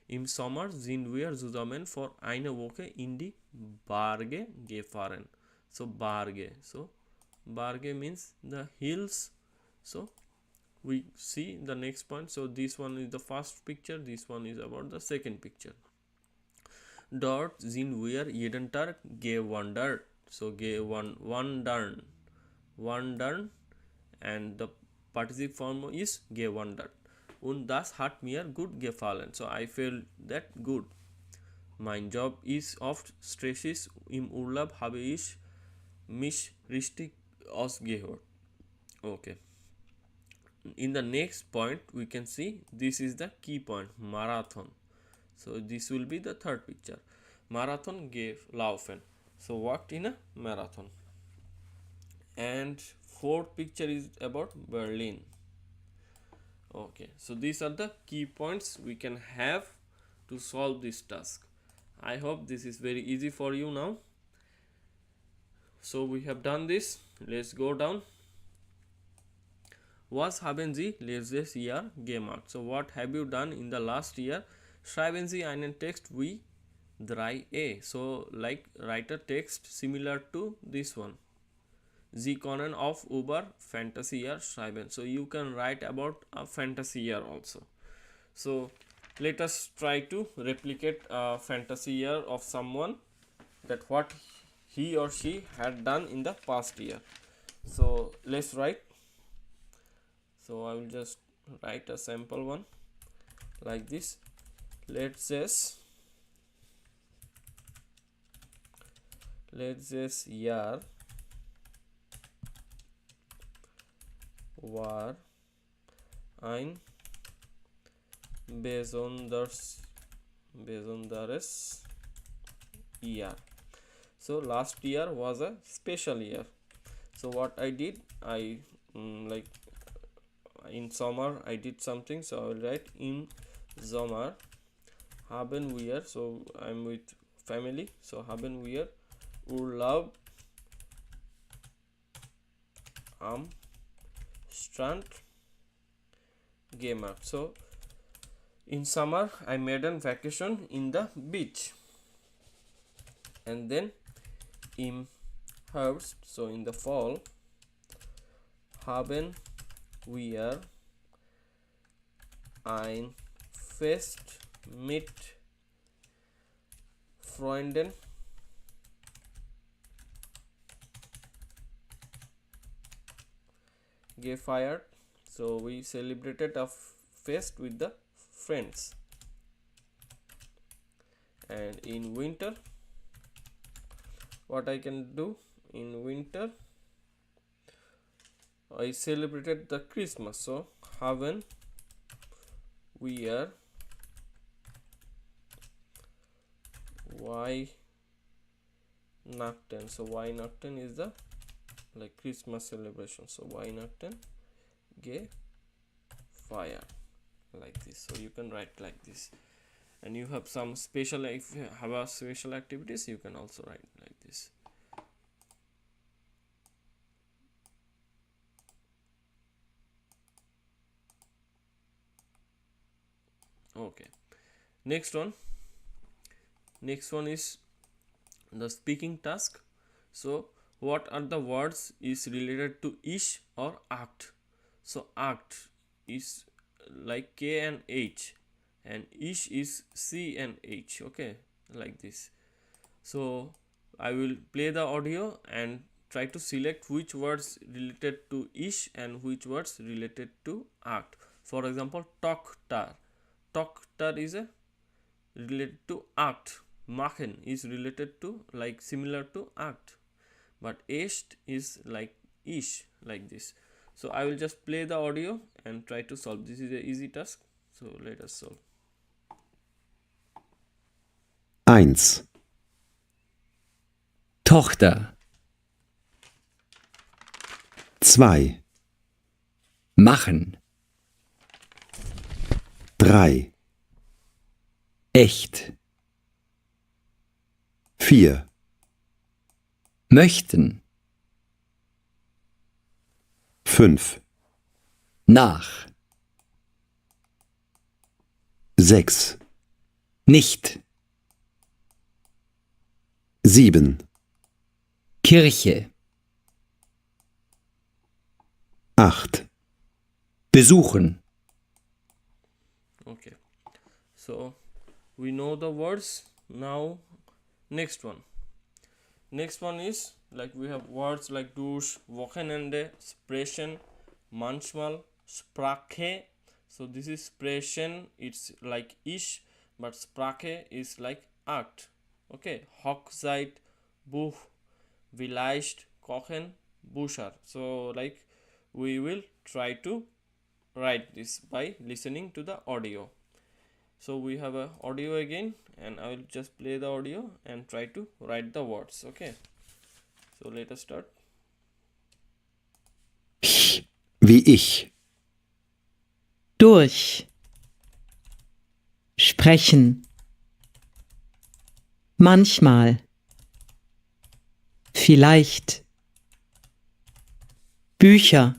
Im Sommer sind wir zusammen für eine Woche in die Berge gefahren. So Berge. So Berge means the hills. So we see the next point. So this one is the first picture, this one is about the second picture. Dort sind wir jeden Tag gewandert. So wandern, and the participle form is gewandert. Und das hat mir gut gefallen. So I felt that good. Mein Job ist oft stressig. Im Urlaub habe ich mich richtig ausgehört. Okay. In the next point, we can see this is the key point, marathon. So this will be the third picture. Marathon gave laufen. So walked in a marathon. And fourth picture is about Berlin. Okay, so these are the key points we can have to solve this task. I hope this is very easy for you now. So we have done this. Let's go down. Was haben Sie letztes Jahr gemacht? So what have you done in the last year? Schreiben Sie einen Text wie 3a. So like write a text similar to this one. Sie können auf über Fantasy-Jahr schreiben. So you can write about a fantasy year also. So let us try to replicate a fantasy year of someone, that what he or she had done in the past year. So let's write. So I will just write a sample one like this. Letztes Jahr war ein besonderes year. So last year was a special year. So what I did, I like in summer I did something, so I will write in Sommer haben wir, so I'm with family, so haben wir Urlaub am Strand gemacht. So in summer I made a vacation in the beach. And then im Herbst, so in the fall, haben wir ein Fest mit Freunden gefeiert. So we celebrated a fest with the friends. And in winter, what I can do, in winter I celebrated the Christmas. So haben wir Weihnachten. So Weihnachten is the like Christmas celebration. So Weihnachten gefeiert, like this. So you can write like this. And you have some special, if you have a special activities, you can also write like this. Okay, next one is the speaking task. So what are the words is related to ish or act? So act is like K and H, and ish is C and H. Okay, like this. So I will play the audio and try to select which words related to ish and which words related to act. For example, toktar is a related to act. Machen is related to, like, similar to act, but est is like ish, like this. So I will just play the audio and try to solve. This is an easy task, so let us solve. 1. Tochter. 2. Machen. 3. Echt. 4. Möchten. 5. Nach. 6. Nicht. 7. Kirche. 8. besuchen, Okay, so we know the words. Now next one is like we have words like durch, Wochenende, Sprechen, manchmal, Sprache. So this is Sprechen, it's like ich, but Sprache is like act. Okay, Hochzeit, Buch, vielleicht, Kochen, Buscher. So like we will try to write this by listening to the audio. So we have a audio again, and I will just play the audio and try to write the words. Okay, so let us start. wie ich, durch, sprechen, manchmal, vielleicht, Bücher,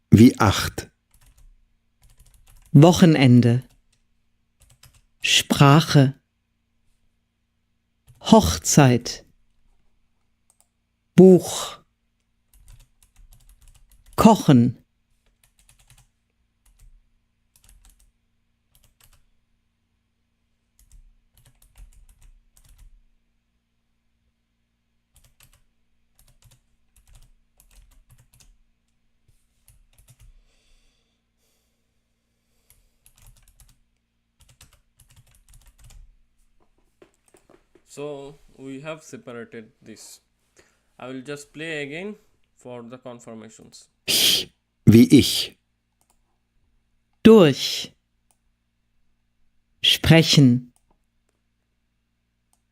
wie acht, Wochenende, Sprache, Hochzeit, Buch, Kochen, So we have separated this. I will just play again for the confirmations. wie ich, durch, sprechen,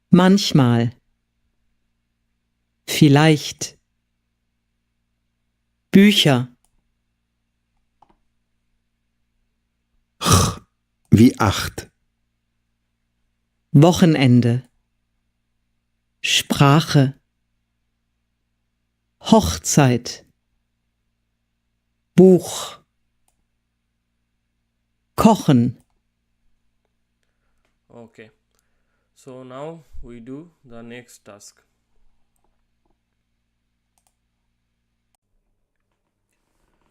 manchmal, vielleicht, Bücher, wie acht, Wochenende, Sprache, Hochzeit, Buch, Kochen, Okay, so now we do the next task.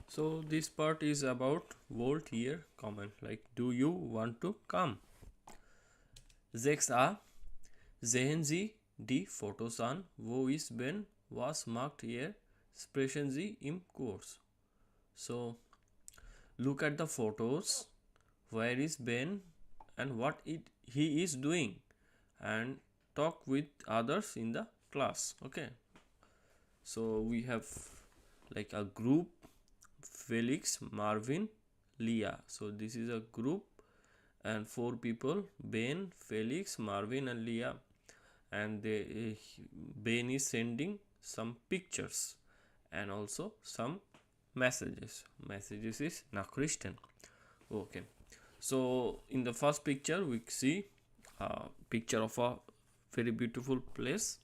So this part is about wollt ihr comment, like do you want to come? 6a, sehen Sie die Fotos an, wo ist Ben, was macht ihr, sprechen Sie im Kurs. So look at the photos, where is Ben and what he is doing, and talk with others in the class. Okay, so we have like a group, Felix, Marvin, Leah. So this is a group and 4 people, Ben, Felix, Marvin and Leah, and Ben is sending some pictures and also some messages is Nachrichten. Okay, so in the first picture we see a picture of a very beautiful place,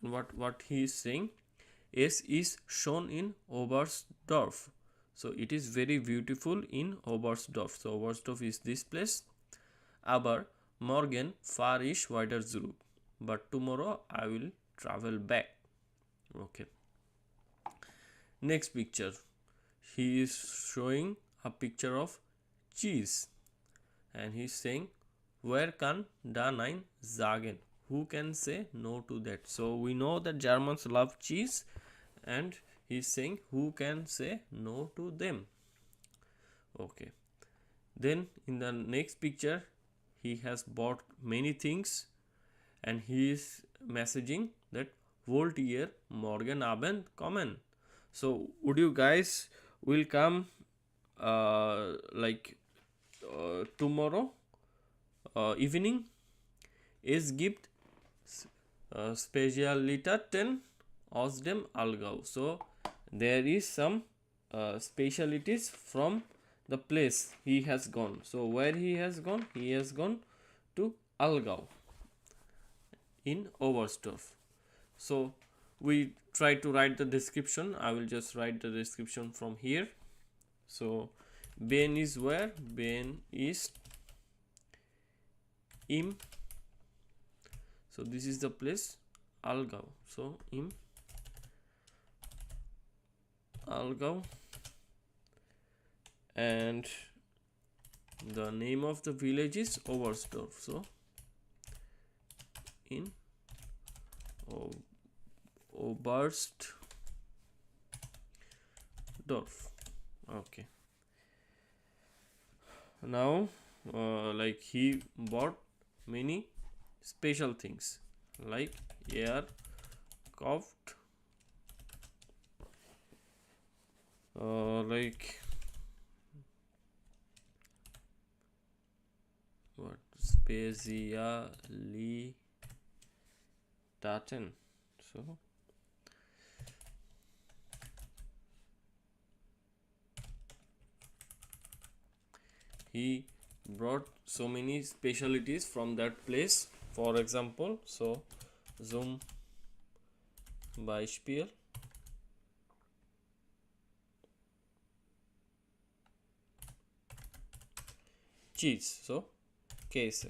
and what he is saying, es ist schon in Oberstdorf. So it is very beautiful in Oberstdorf. So Oberstdorf is this place. Aber morgen fahre ich weiter zurück, but tomorrow I will travel back. Okay, next picture, he is showing a picture of cheese and he is saying, where kann da nein sagen, who can say no to that? So we know that Germans love cheese, and he is saying who can say no to them. Okay, then in the next picture he has bought many things and he is messaging that wollt ihr morgen Abend kommen? So would you guys will come tomorrow evening? Es gibt Spezialitäten aus dem Allgäu. So there is some specialities from the place he has gone. So where he has gone? He has gone to Allgäu in Oberstdorf. So we try to write the description. I will just write the description from here. So Ben is where? Ben is im. So this is the place Allgäu. So im Algau, and the name of the village is Oberstdorf. So in Oberstdorf. Okay. Now, like he bought many special things like aircraft, like what specially Daten. So he brought so many specialties from that place. For example, so zum Beispiel cheese. So Käse.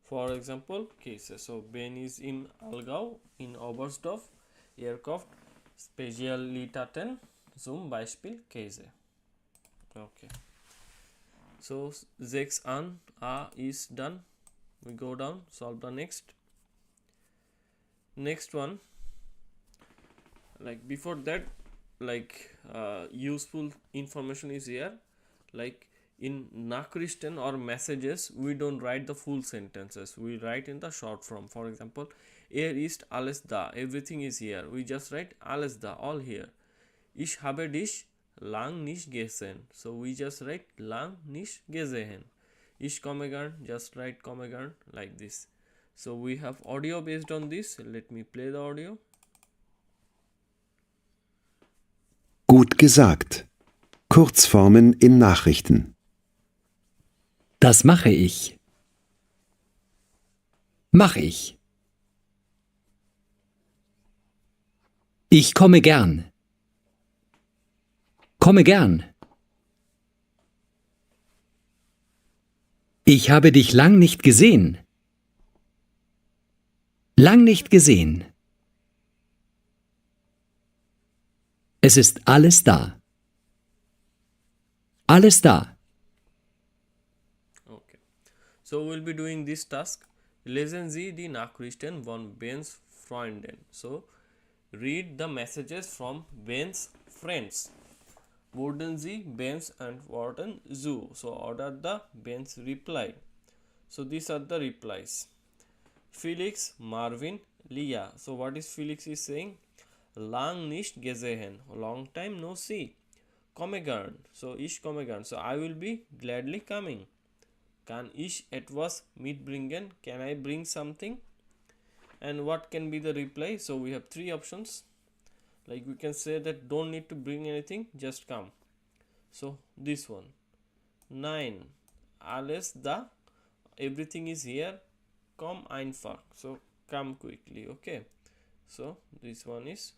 For example, Käse. So Ben is in Allgäu in Oberstdorf. Aircraft Spezialitäten zum Beispiel Käse. Okay. So 6 an A is done. We go down, solve the next one. Like before that, like useful information is here. Like in Nachrichten or messages, we don't write the full sentences, we write in the short form. For example, ist alles da, everything is here, we just write alles da, all here. Ich habe dich lang nicht gesehen, so we just write lang nicht gesehen. Ich komme gern, just write komme gern, like this. So we have audio based on this. Let me play the audio. Gut gesagt. Kurzformen in Nachrichten. Das mache ich. Mach ich. Ich komme gern. Komme gern. Ich habe dich lang nicht gesehen. Lang nicht gesehen. Es ist alles da. Alles da. Okay. So we'll be doing this task. Lesen Sie die Nachrichten von Bens Freunden. So read the messages from Bens friends. Wurden Sie Bens antworten so. So order the Bens reply. So these are the replies. Felix, Marvin, Liya. So what is Felix is saying? Lang nicht gesehen. Long time no see. Komme gern. So ich komme gern. So I will be gladly coming. Kann ich etwas mitbringen? Can I bring something? And what can be the reply? So we have 3 options. Like we can say that don't need to bring anything, just come. So this one. 9. Alles da. Everything is here. Komm einfach. So come quickly. Okay. So this one is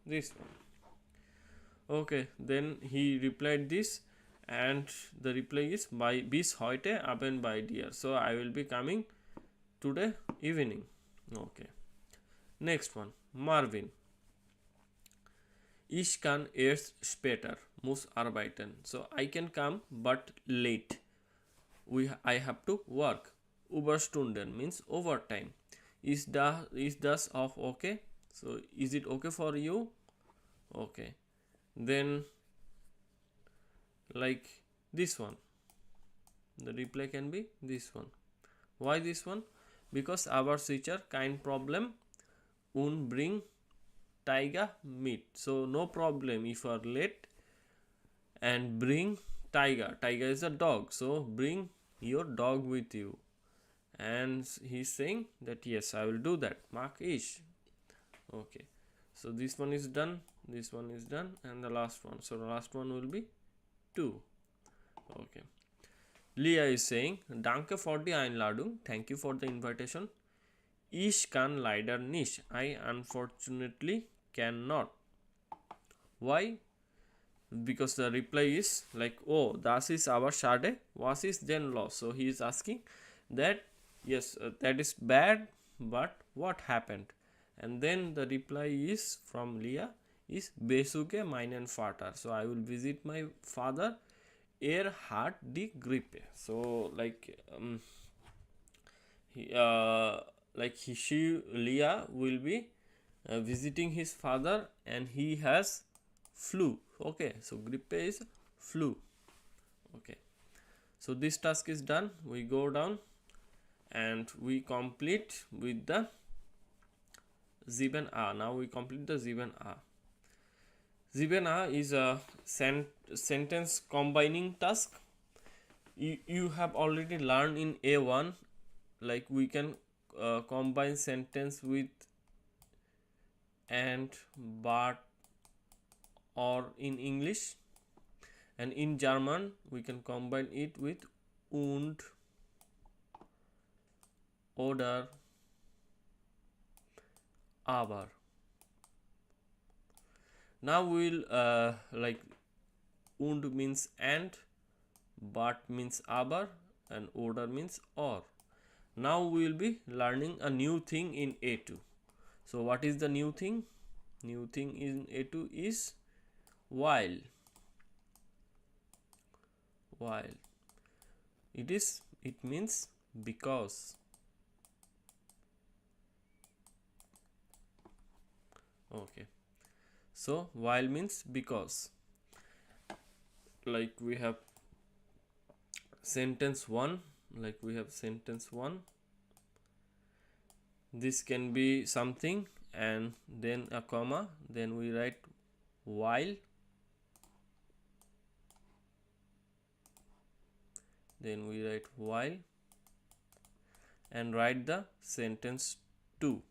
this one. Okay. Then he replied this, and the reply is by bis heute Abend bei dir. So I will be coming today evening. Okay. Next one. Marvin. Ich kann erst später, muss arbeiten. So I can come but late. I have to work. Überstunden means overtime. Is das auch okay? So is it okay for you? Okay. Then like this one. The reply can be this one. Why this one? Because our teacher kein Problem und bring tiger meat. So no problem if you are late, and bring tiger. Tiger is a dog. So bring your dog with you. And he's saying that yes, I will do that. Mag ich. Okay. So this one is done. This one is done. And the last one. So the last one will be 2. Okay. Liya is saying, Danke for die Einladung. Thank you for the invitation. Ich kann leider nicht. I unfortunately cannot. Why? Because the reply is like, oh, das ist aber schade. Was ist denn los? So he is asking that, yes, that is bad, but what happened? And then the reply is from Liya, is besuche meinen Vater. So I will visit my father. Hat die Grippe. So she Leah will be visiting his father and he has flu. Okay, so grippe is flu. Okay, so this task is done. We go down and we complete with the 7a. Now we complete the 7a. 7a is a sentence combining task. You have already learned in A1, like we can combine sentence with and, but, or in English, and in German we can combine it with und, oder, aber. Now we will und means and, but means aber, and oder means or. Now we will be learning a new thing in A2. So what is the new thing? New thing in A2 is while. While. It means because. Okay. So while means because. Like we have sentence 1. This can be something and then a comma, then we write while, and write the sentence 2.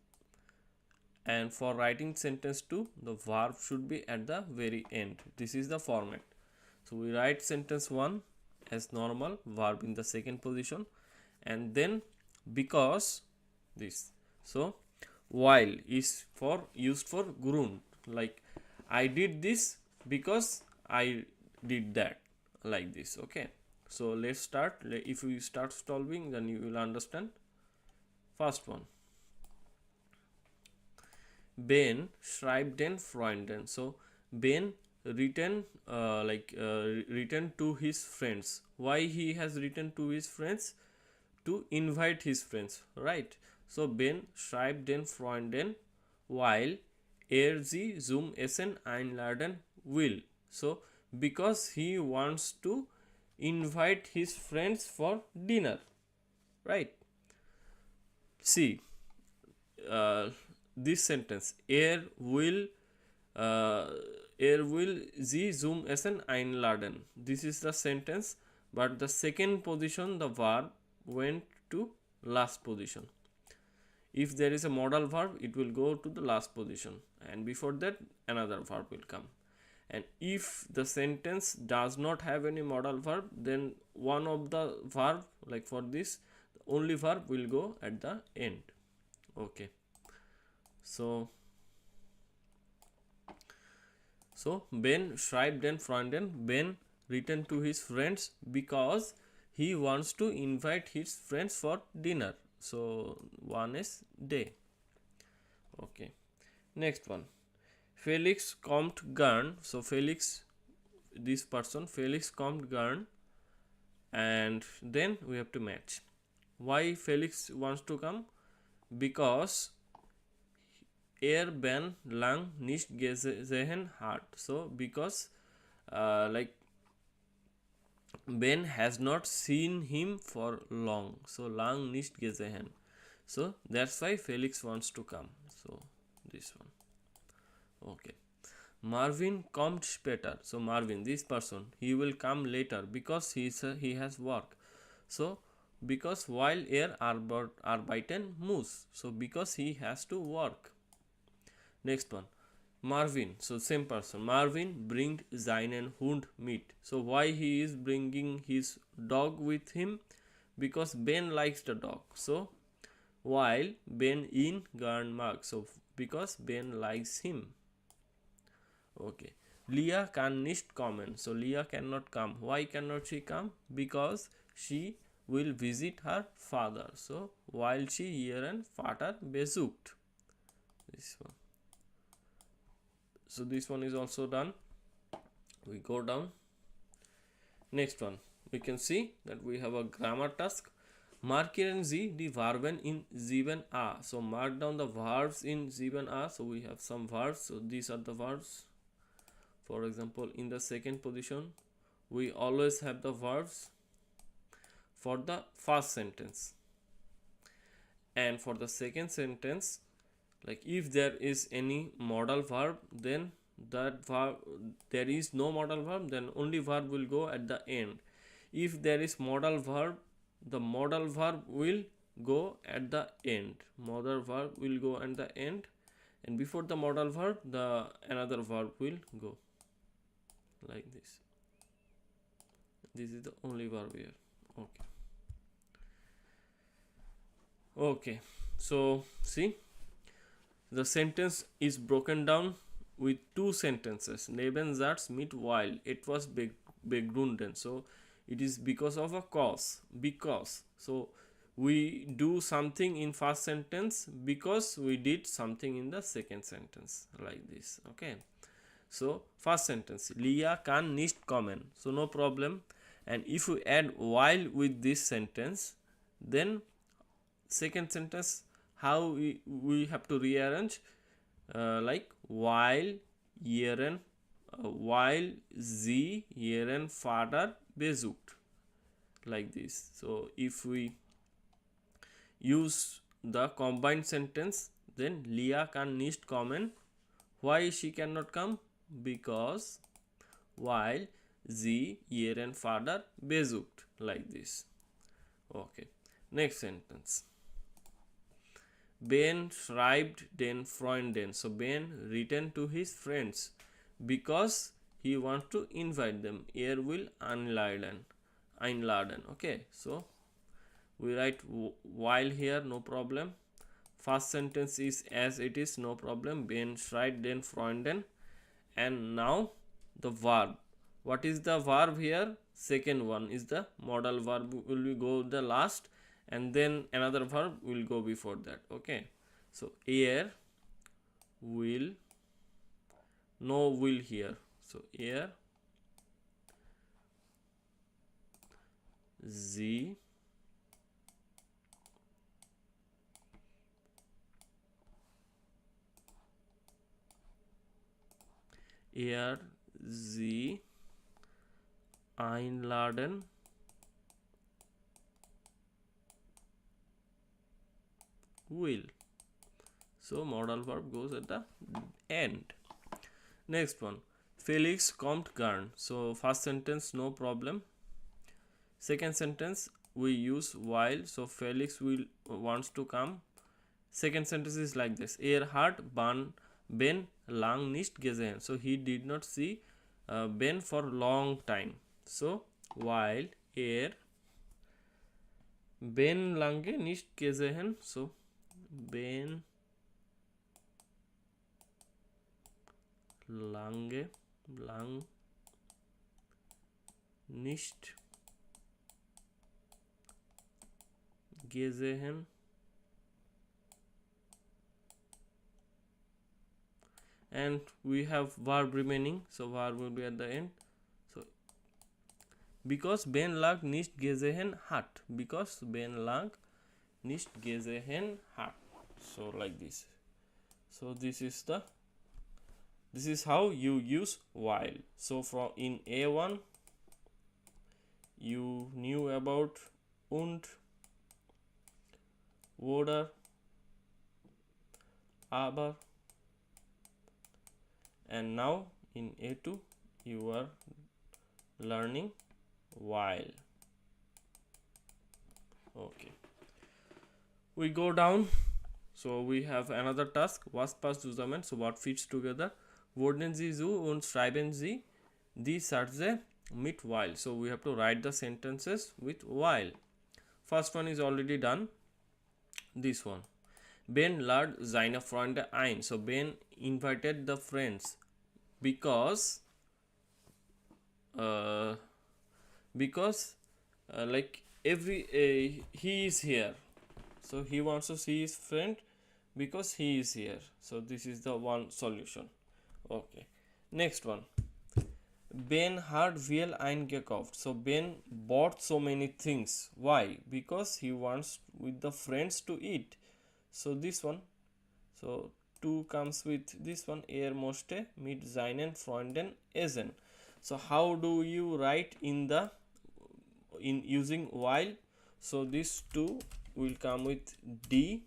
And for writing sentence 2, the verb should be at the very end. This is the format. So we write sentence 1 as normal, verb in the second position, and then because this. So while is used for Grund, like I did this because I did that, like this. Okay, so let's start. If we start solving, then you will understand. First one, Ben schreibt den Freunden. So Ben written to his friends. Why he has written to his friends? To invite his friends, right? So Ben schreibt den Freunden, while sie zum Essen einladen will. So because he wants to invite his friends for dinner, right? See, this sentence, will sie zum Essen einladen. This is the sentence, but the second position, the verb went to last position. If there is a modal verb, it will go to the last position, and before that another verb will come. And if the sentence does not have any modal verb, then one of the verb, like for this, the only verb will go at the end. Okay, so Ben schreibt den Freunden. Ben written to his friends because he wants to invite his friends for dinner. So one is day. Okay, next one, Felix kommt gern. So Felix, this person, Felix kommt gern, and then we have to match. Why Felix wants to come? Because Ben lang nicht gesehen hat. So because Ben has not seen him for long. So lang nicht gesehen. So that's why Felix wants to come. So this one. Okay. Marvin kommt später. So Marvin, this person, he will come later because he has work. So because while arbeiten muss. So because he has to work. Next one, Marvin. So same person. Marvin bringt seinen Hund mit. So why he is bringing his dog with him? Because Ben likes the dog. So while Ben ihn gern mag. So because Ben likes him. Okay. Leah kann nicht kommen. So Leah cannot come. Why cannot she come? Because she will visit her father. So while she ihren Vater besucht. This one. So this one is also done. We go down. Next one, we can see that we have a grammar task. Markieren Sie die Verben in 7a. So mark down the verbs in 7a. So we have some verbs. So these are the verbs. For example, in the second position, we always have the verbs for the first sentence. And for the second sentence, like if there is any modal verb, then that verb, there is no modal verb, then only verb will go at the end. If there is modal verb, the modal verb will go at the end. Modal verb will go at the end, and before the modal verb, the another verb will go like this. This is the only verb here. Okay, so see, the sentence is broken down with two sentences. Neben Satz mit weil etwas begründen. So it is because of a cause. Because. So we do something in first sentence because we did something in the second sentence, like this. Okay. So first sentence, Liye kann nicht kommen. So no problem. And if we add while with this sentence, then second sentence, how we have to rearrange, like while sie ihren Vater besucht, like this. So if we use the combined sentence, then Liye kann nicht kommen. Why she cannot come? Because while sie ihren Vater besucht, like this. Okay, next sentence. Ben schreibt den Freunden. So Ben written to his friends because he wants to invite them. Er will einladen. Okay, so we write while here, no problem. First sentence is as it is, no problem. Ben schreibt den Freunden. And now the verb. What is the verb here? Second one is the modal verb, will go the last, and then another verb will go before that. Okay, so er will, no will here. So er sie sie einladen will. So modal verb goes at the end. Next one, Felix kommt gern. So first sentence, no problem. Second sentence, we use while. So Felix will wants to come. Second sentence is like this: Er hat Ben lang nicht gesehen. So he did not see Ben for long time. So while er Ben lange nicht gesehen. So Ben lang nicht gesehen. And we have verb remaining, so verb will be at the end. So because Ben lang nicht gesehen hat, because Ben lang nicht gesehen hat. So like this. So this is how you use while. So from in A1 you knew about und, oder, aber, and now in A2 you are learning while. Okay, we go down. So we have another task, was passt zusammen. So what fits together? Wurden Sie so und schreiben Sie die Sätze mit while. So we have to write the sentences with while. First one is already done. This one, Ben lad seine Freunde ein. So Ben invited the friends because like he is here, so he wants to see his friend because he is here. So this is the one solution. Okay, next one. Ben hat viel eingekauft. So Ben bought so many things. Why? Because he wants with the friends to eat. So this one. So 2 comes with this one. Er möchte mit seinen Freunden essen. So how do you write in using while? So this 2 will come with D,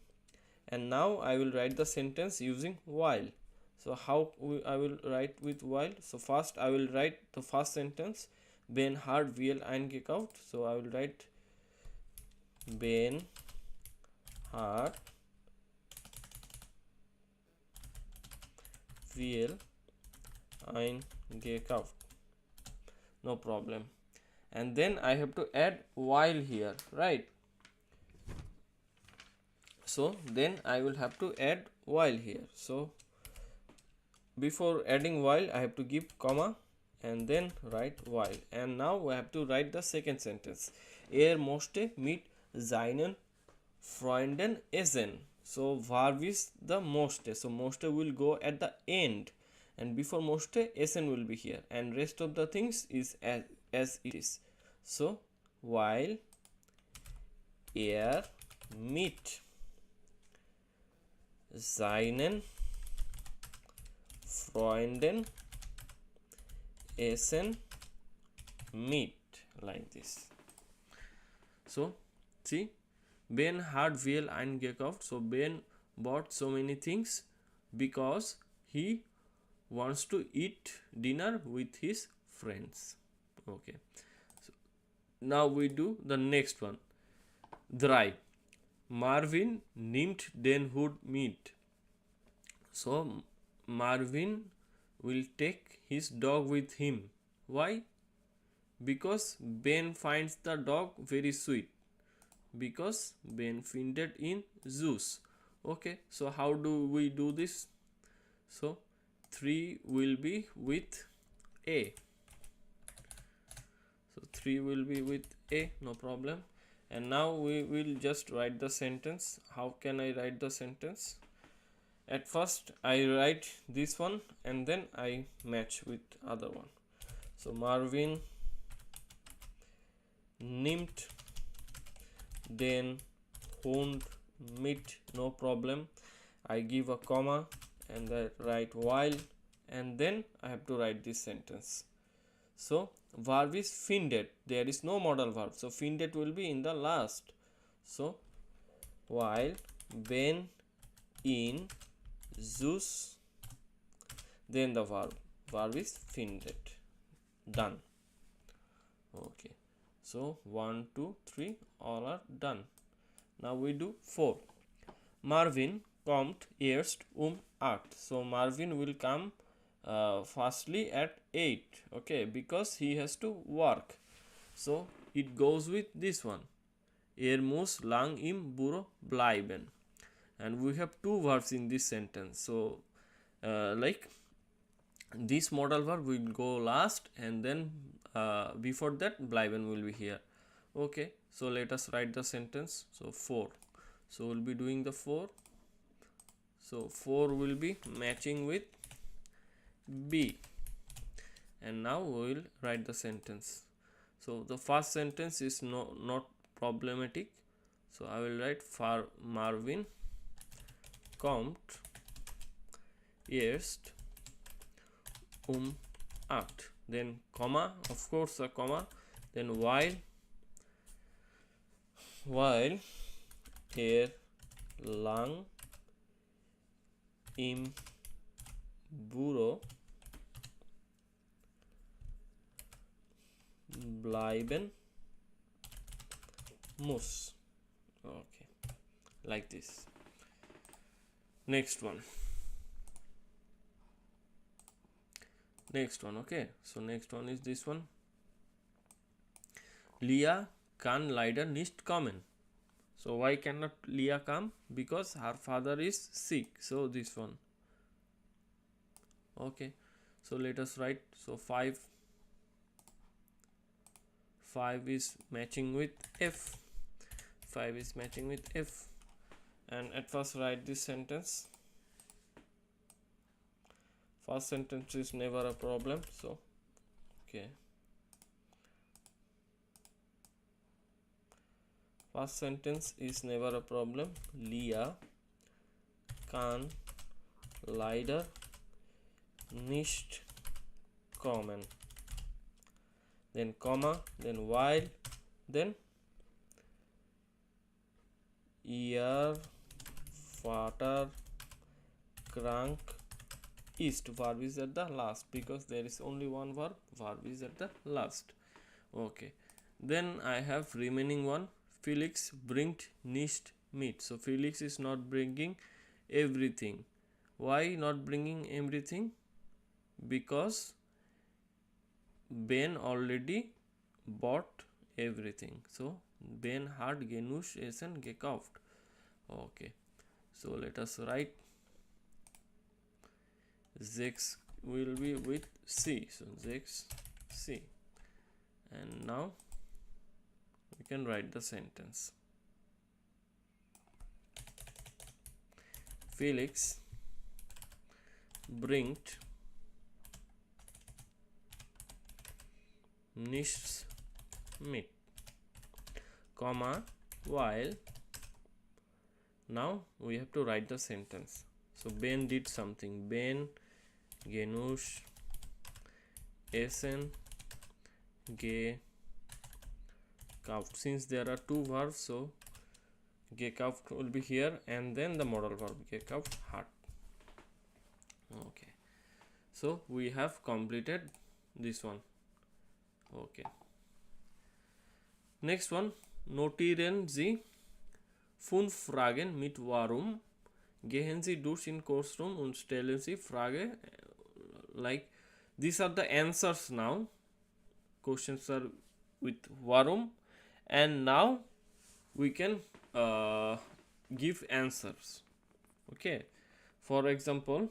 and now I will write the sentence using while. So how I will write with while? So first I will write the first sentence. Ben hat viel eingekauft. So I will write Ben hat viel eingekauft. No problem. And then I have to add while here, right? So then I will have to add while here. So before adding while I have to give comma and then write while, and now we have to write the second sentence. Er möchte mit seinen Freunden essen. So verb is the möchte, so möchte will go at the end, and before möchte essen will be here, and rest of the things is as it is. So while er mit seinen Freunden essen meat, like this. So see, Ben hat viel eingekauft. So Ben bought so many things because he wants to eat dinner with his friends. Okay, so now we do the next one. 3. Marvin nimmt den Hund mit. So Marvin will take his dog with him. Why? Because Ben finds the dog very sweet. Because Ben fainted in zoos. Okay, so how do we do this? So 3 will be with A. So 3 will be with A, no problem. And now we will just write the sentence. How can I write the sentence? At first I write this one and then I match with other one. So Marvin nimmt den Hund mit, no problem. I give a comma and I write while, and then I have to write this sentence. So verb is findet, there is no modal verb, so findet will be in the last. So while Ben in zoos, then the verb is findet. Done. Okay, so 1 2 3 all are done. Now we do 4. Marvin kommt erst 8. So Marvin will come firstly at 8. Okay, because he has to work. So it goes with this one. Er muss lang im Büro bleiben. And we have 2 verbs in this sentence. So like this modal verb will go last, and then before that bleiben will be here. Okay, so let us write the sentence. So 4. So we'll be doing the 4. So 4 will be matching with B. And now we will write the sentence. So the first sentence is not problematic. So I will write for Marvin kommt erst 8. Then comma, of course a comma. Then while er lang im Büro bleiben muss. Okay, like this. Next one. Okay, so next one is this one. Liye kann leider nicht kommen. So why cannot Liye come? Because her father is sick. So this one. Okay, so let us write. So 5 is matching with F. 5 is matching with F. And at first write this sentence. First sentence is never a problem. So, okay. First sentence is never a problem. Liya kann leider nicht kommen. Then comma, then while, then ihr Vater krank ist. Verb is at the last because there is only one verb. Verb is at the last. Okay. Then I have remaining one. Felix bringt nicht mit. So Felix is not bringing everything. Why not bringing everything? Because Ben already bought everything. So Ben hat genug Essen gekauft. Okay. So let us write 6 will be with C. So 6 C. And now we can write the sentence. Felix bringt nichts mit, comma, while. Now we have to write the sentence. So Ben did something. Ben genug Essen gekauft. Since there are two verbs, so gekauft will be here and then the modal verb gekauft hat. Okay. So we have completed this one. Okay. Next one. Notieren Sie 5 Fragen mit Warum. Gehen Sie durch in Kursraum und stellen Sie Frage. Like these are the answers now. Questions are with Warum. And now we can give answers. Okay. For example,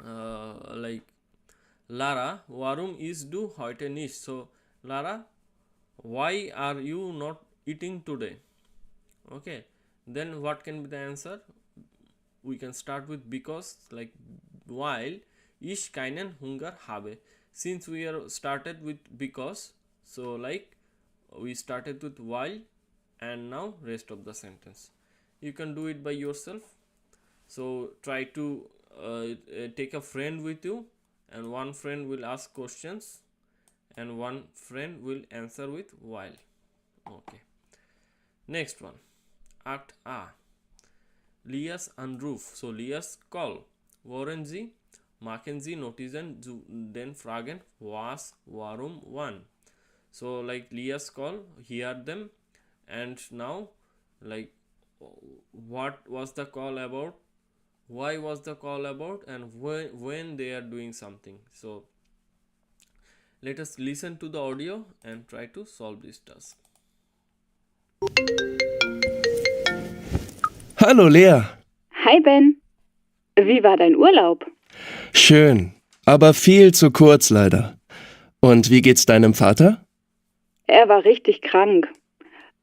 like Lara, warum isst du heute nicht? So Lara, why are you not eating today? Okay. Then what can be the answer? We can start with because, like weil ich keinen Hunger habe. Since we are started with because, so like we started with while and now rest of the sentence. You can do it by yourself. So try to take a friend with you, and one friend will ask questions and one friend will answer with while. Okay. Next one. Act A. Lias Anruf. So Lias call. Wollen Sie, machen Sie Notizen zu den Fragen was, warum, wann. So like Lias call, hear them, and now like what was the call about, why was the call about, and when they are doing something. So let us listen to the audio and try to solve this task. Hallo Lea. Hi Ben, wie war dein Urlaub? Schön, aber viel zu kurz leider. Und wie geht's deinem Vater? Er war richtig krank.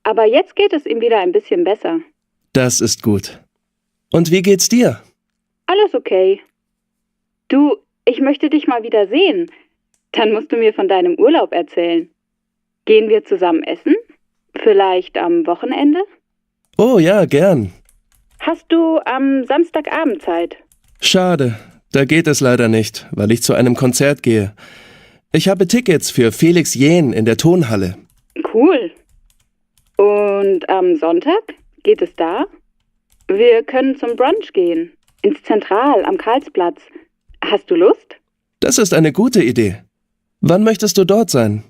Aber jetzt geht es ihm wieder ein bisschen besser. Das ist gut. Und wie geht's dir? Alles okay. Du, ich möchte dich mal wieder sehen. Dann musst du mir von deinem Urlaub erzählen. Gehen wir zusammen essen? Vielleicht am Wochenende? Oh ja, gern. Hast du am Samstagabend Zeit? Schade, da geht es leider nicht, weil ich zu einem Konzert gehe. Ich habe Tickets für Felix Jähn in der Tonhalle. Cool. Und am Sonntag? Geht es da? Wir können zum Brunch gehen. Ins Zentral am Karlsplatz. Hast du Lust? Das ist eine gute Idee. Wann möchtest du dort sein?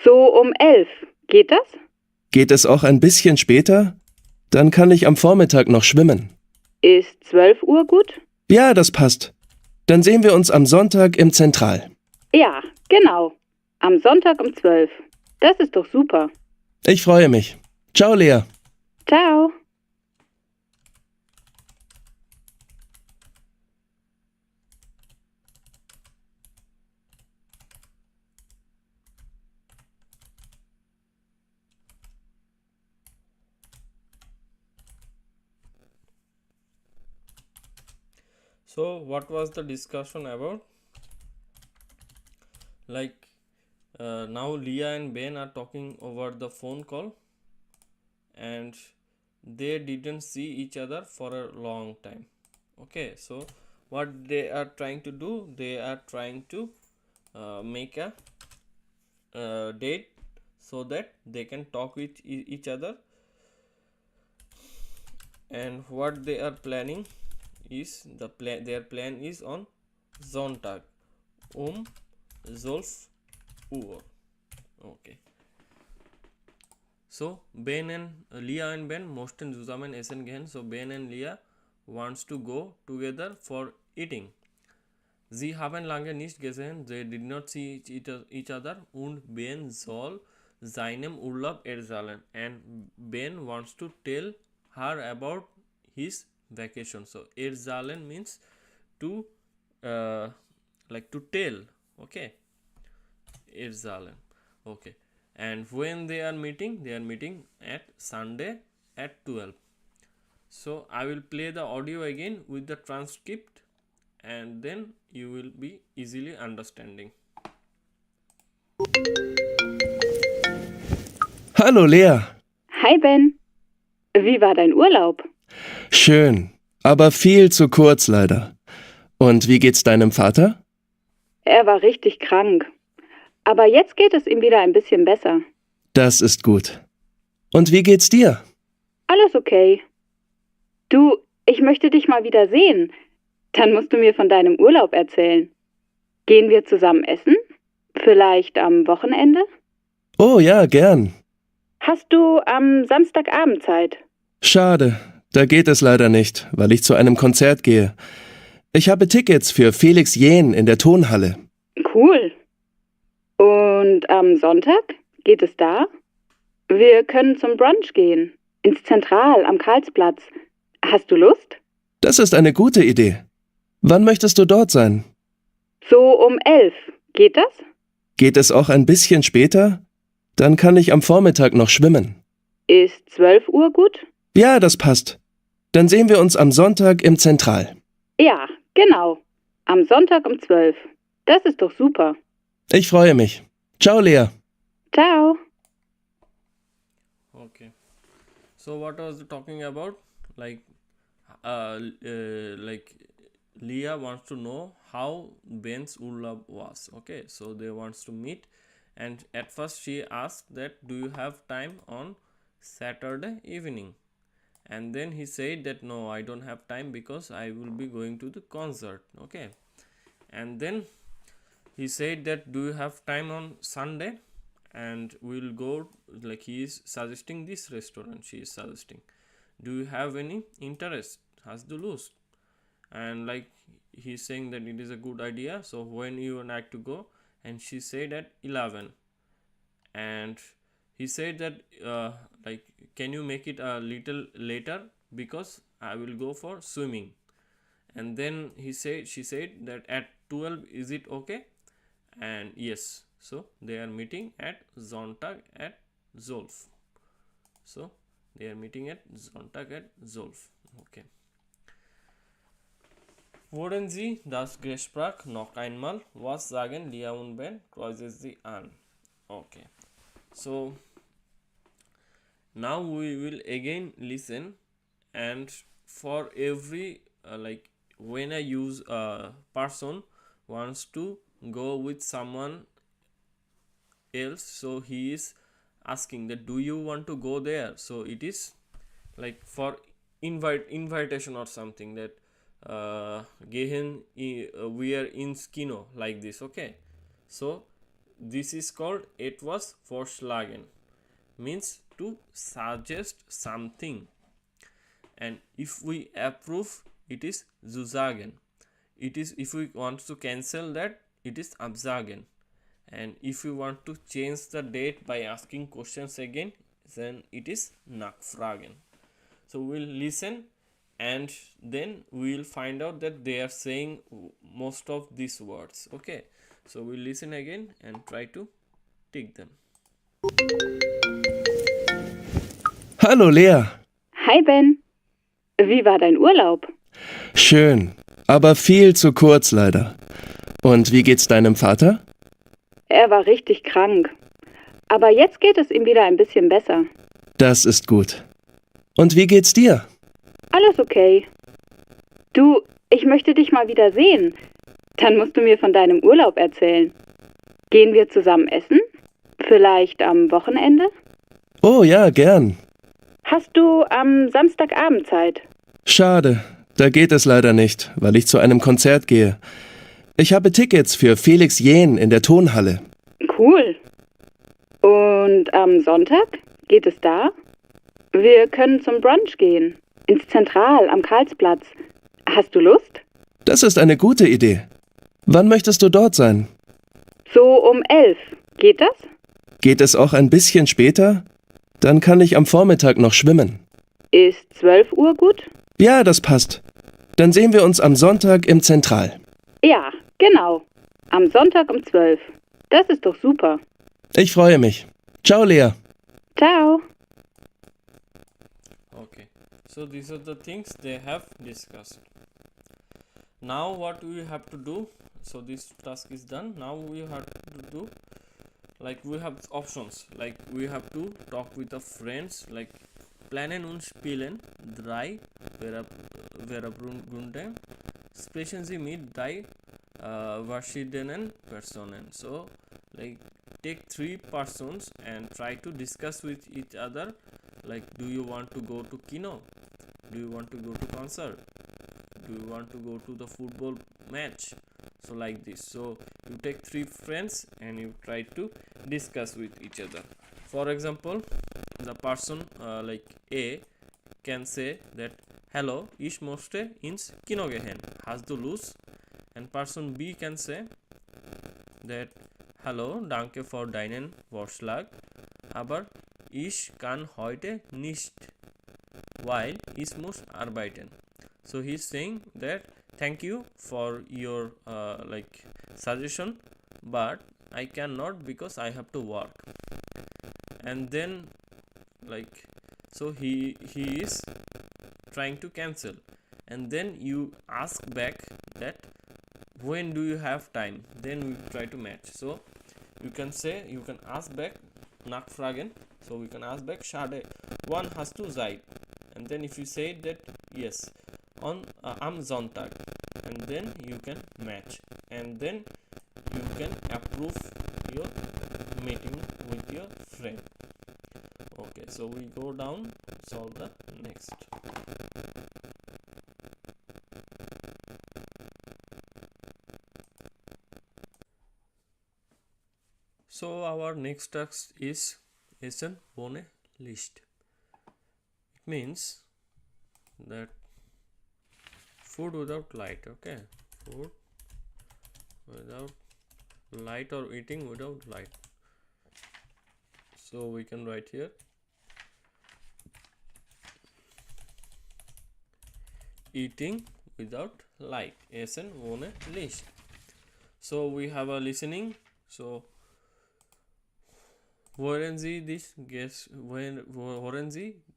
So um 11. Geht das? Geht es auch ein bisschen später? Dann kann ich am Vormittag noch schwimmen. Ist 12 Uhr gut? Ja, das passt. Dann sehen wir uns am Sonntag im Zentral. Ja, genau. Am Sonntag um 12. Das ist doch super. Ich freue mich. Ciao, Lea. Ciao. So what was the discussion about? Like now Leah and Ben are talking over the phone call, and they didn't see each other for a long time. Okay, so what they are trying to do, they are trying to make a date so that they can talk with each other. And what they are planning is their plan is on Sonntag um 12 Uhr. Okay, so Ben and Leah and Ben möchten zusammen essen gehen. So Ben and Leah wants to go together for eating. Sie haben lange nicht gesehen. They did not see each other. Und Ben soll seinem Urlaub erzählen. And Ben wants to tell her about his vacation. So erzählen means to like to tell. Okay, erzählen. Okay, and when they are meeting at Sunday at 12. So I will play the audio again with the transcript, and then you will be easily understanding. Hallo Lea. Hi Ben. Wie war dein Urlaub? Schön, aber viel zu kurz leider. Und wie geht's deinem Vater? Er war richtig krank. Aber jetzt geht es ihm wieder ein bisschen besser. Das ist gut. Und wie geht's dir? Alles okay. Du, ich möchte dich mal wieder sehen. Dann musst du mir von deinem Urlaub erzählen. Gehen wir zusammen essen? Vielleicht am Wochenende? Oh ja, gern. Hast du am Samstagabend Zeit? Schade, da geht es leider nicht, weil ich zu einem Konzert gehe. Ich habe Tickets für Felix Jähn in der Tonhalle. Cool. Und am Sonntag? Geht es da? Wir können zum Brunch gehen. Ins Zentral am Karlsplatz. Hast du Lust? Das ist eine gute Idee. Wann möchtest du dort sein? So um 11. Geht das? Geht es auch ein bisschen später? Dann kann ich am Vormittag noch schwimmen. Ist 12 Uhr gut? Ja, das passt. Dann sehen wir uns am Sonntag im Zentral. Ja, genau. Am Sonntag um 12. Das ist doch super. Ich freue mich. Ciao, Lea. Ciao. Okay, so what was talking about? Like like Leah wants to know how Ben's urlaub was. Okay, so they wants to meet, and at first she asked that do you have time on Saturday evening, and then he said that no, I don't have time because I will be going to the concert. Okay, and then he said that do you have time on Sunday, and we'll go, like he is suggesting this restaurant. She is suggesting, do you have any interest? Hast du Lust? And like he's saying that it is a good idea, so when you would like to go? And she said at 11, and he said that like can you make it a little later because I will go for swimming. And then she said that at 12 is it okay? And yes, so they are meeting at Sonntag at 12. So they are meeting at Sonntag at 12. Okay. Wollen Sie das Gespräch noch einmal? Was sagen Leah und Ben? Kreuzen Sie an. Okay. So now we will again listen, and for every like when I use a person wants to go with someone else, so he is asking that do you want to go there, so it is like for invitation or something, that gehen we are in Kino, like this. Okay, so this is called etwas vorschlagen, means to suggest something, and if we approve it is zusagen. It is, if we want to cancel that, it is absagen. And if you want to change the date by asking questions again, then it is nachfragen. So we'll listen, and then we will find out that they are saying most of these words. Okay, so we'll listen again and try to take them. Hallo Lea. Hi Ben. Wie war dein Urlaub? Schön, aber viel zu kurz leider. Und wie geht's deinem Vater? Er war richtig krank. Aber jetzt geht es ihm wieder ein bisschen besser. Das ist gut. Und wie geht's dir? Alles okay. Du, ich möchte dich mal wieder sehen. Dann musst du mir von deinem Urlaub erzählen. Gehen wir zusammen essen? Vielleicht am Wochenende? Oh ja, gern. Hast du am Samstagabend Zeit? Schade, da geht es leider nicht, weil ich zu einem Konzert gehe. Ich habe Tickets für Yahan in der Tonhalle. Cool. Und am Sonntag? Geht es da? Wir können zum Brunch gehen. Ins Zentral am Karlsplatz. Hast du Lust? Das ist eine gute Idee. Wann möchtest du dort sein? So um 11. Geht das? Geht es auch ein bisschen später? Dann kann ich am Vormittag noch schwimmen. Ist 12 Uhr gut? Ja, das passt. Dann sehen wir uns am Sonntag im Zentral. Ja, genau. Am Sonntag um 12. Das ist doch super. Ich freue mich. Ciao, Lea. Ciao. Okay, so these are the things they have discussed. Now what we have to do, so this task is done. Now we have to do, like we have options, like we have to talk with the friends, like planen und spielen 3 Verabgründe sprechen Sie mit 3 verschiedenen Personen. So like take 3 persons and try to discuss with each other, like do you want to go to kino, do you want to go to concert, do you want to go to the football match, so like this. So you take 3 friends and you try to discuss with each other. For example, the person like A can say that hello, ich möchte ins Kino gehen, hast du Lust? And person B can say that hallo, danke für deinen Vorschlag, aber ich kann heute nicht, weil ich muss arbeiten. So he's saying that thank you for your like suggestion, but I cannot because I have to work. And then like so he is trying to cancel, and then you ask back that when do you have time, then we try to match. So you can say, you can ask back nachfragen, so we can ask back schade, wann hast du Zeit? And then if you say that yes, on am Sonntag, and then you can match, and then you can approve your meeting with your friend. Okay, so we go down, solve the next. So our next task is Essen ohne Licht. It means that food without light. Okay, food without light or eating without light. So we can write here eating without light. Essen ohne Licht. So we have a listening. So hören Sie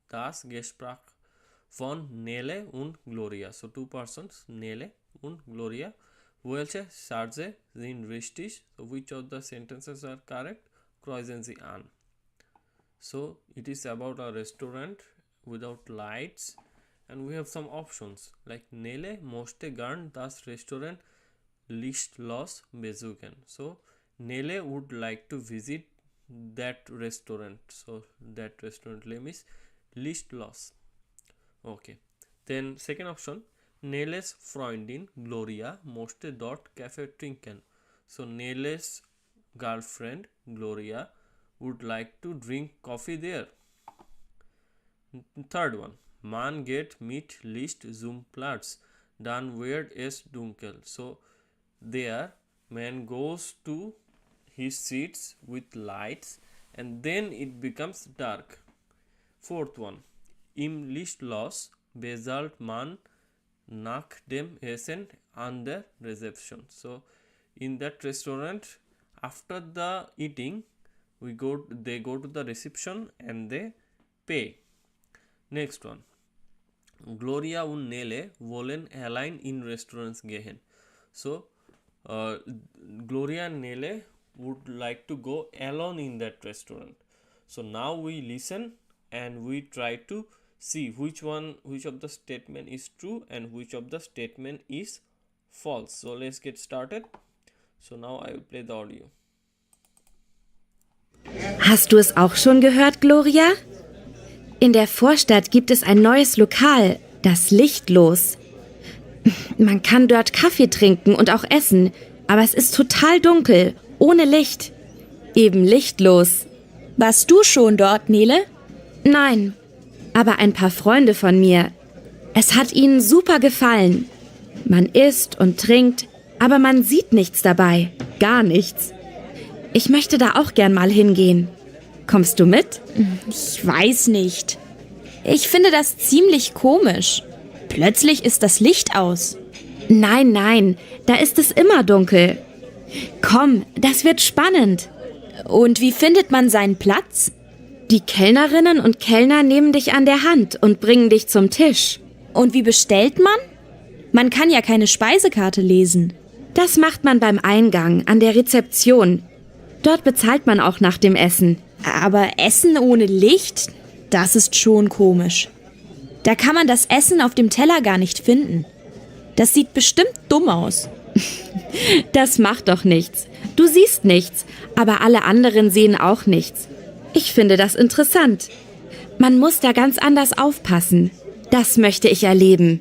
das Gespräch von Nele und Gloria. So 2 persons, Nele und Gloria. Welche Sätze sind richtig? So which of the sentences are correct? Kreuzen Sie an. So it is about a restaurant without lights, and we have some options like Nele möchte gern das Restaurant lichtlos besuchen. So Nele would like to visit that restaurant. So that restaurant name is lichtlos. Okay, then second option, Neles Freundin Gloria möchte dort Kaffee trinken. So Neles girlfriend Gloria would like to drink coffee there. Third one, man geht mit Licht zum Platz, dann wird es dunkel. So there man goes to his seats with lights and then it becomes dark. Fourth one, im Lichtlos bezahlt man nach dem Essen an der Reception. So in that restaurant, after the eating, they go to the reception and they pay. Next one, Gloria und Nele wollen allein in Restaurants gehen. So, Gloria and Nele would like to go alone in that restaurant. So now we listen and we try to see which of the statement is true and which of the statement is false. So let's get started. So now I will play the audio. Hast du es auch schon gehört, Gloria? In der Vorstadt gibt es ein neues Lokal, das lichtlos. Man kann dort Kaffee trinken und auch essen, aber es ist total dunkel, ohne Licht. Eben lichtlos. Warst du schon dort, Nele? Nein, aber ein paar Freunde von mir. Es hat ihnen super gefallen. Man isst und trinkt, aber man sieht nichts dabei. Gar nichts. Ich möchte da auch gern mal hingehen. Kommst du mit? Ich weiß nicht. Ich finde das ziemlich komisch. Plötzlich ist das Licht aus. Nein, da ist es immer dunkel. Komm, das wird spannend. Und wie findet man seinen Platz? Die Kellnerinnen und Kellner nehmen dich an der Hand und bringen dich zum Tisch. Und wie bestellt man? Man kann ja keine Speisekarte lesen. Das macht man beim Eingang, an der Rezeption. Dort bezahlt man auch nach dem Essen. Aber Essen ohne Licht? Das ist schon komisch. Da kann man das Essen auf dem Teller gar nicht finden. Das sieht bestimmt dumm aus. Das macht doch nichts. Du siehst nichts, aber alle anderen sehen auch nichts. Ich finde das interessant. Man muss da ganz anders aufpassen. Das möchte ich erleben.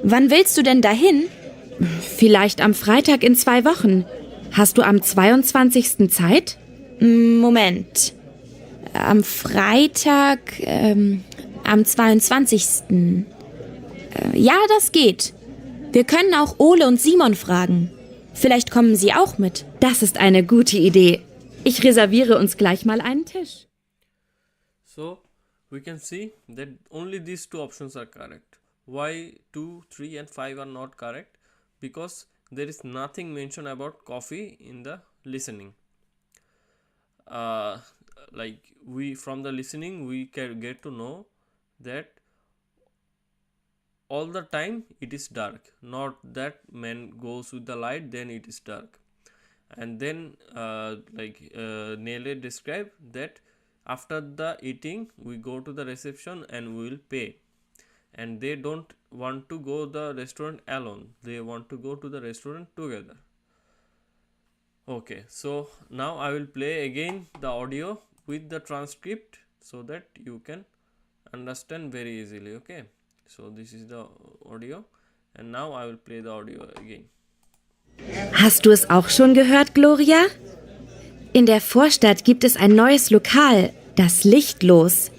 Wann willst du denn dahin? Vielleicht am Freitag in 2 Wochen. Hast du am 22. Zeit? Moment. Am Freitag, am 22. Ja, das geht. Wir können auch Ole und Simon fragen. Vielleicht kommen sie auch mit. Das ist eine gute Idee. Ich reserviere uns gleich mal einen Tisch. So we can see that only these 2 options are correct. Why 2, 3 and 5 are not correct? Because there is nothing mentioned about coffee in the listening. Like from the listening we can get to know that all the time it is dark, not that man goes with the light then it is dark. And then Nele described that after the eating we go to the reception and we will pay, and they don't want to go the restaurant alone, they want to go to the restaurant together. Okay, so now I will play again the audio with the transcript so that you can understand very easily. Okay, so this is the audio and now I will play the audio again. Hast du es auch schon gehört, Gloria? In der Vorstadt gibt es ein neues Lokal, das lichtlos.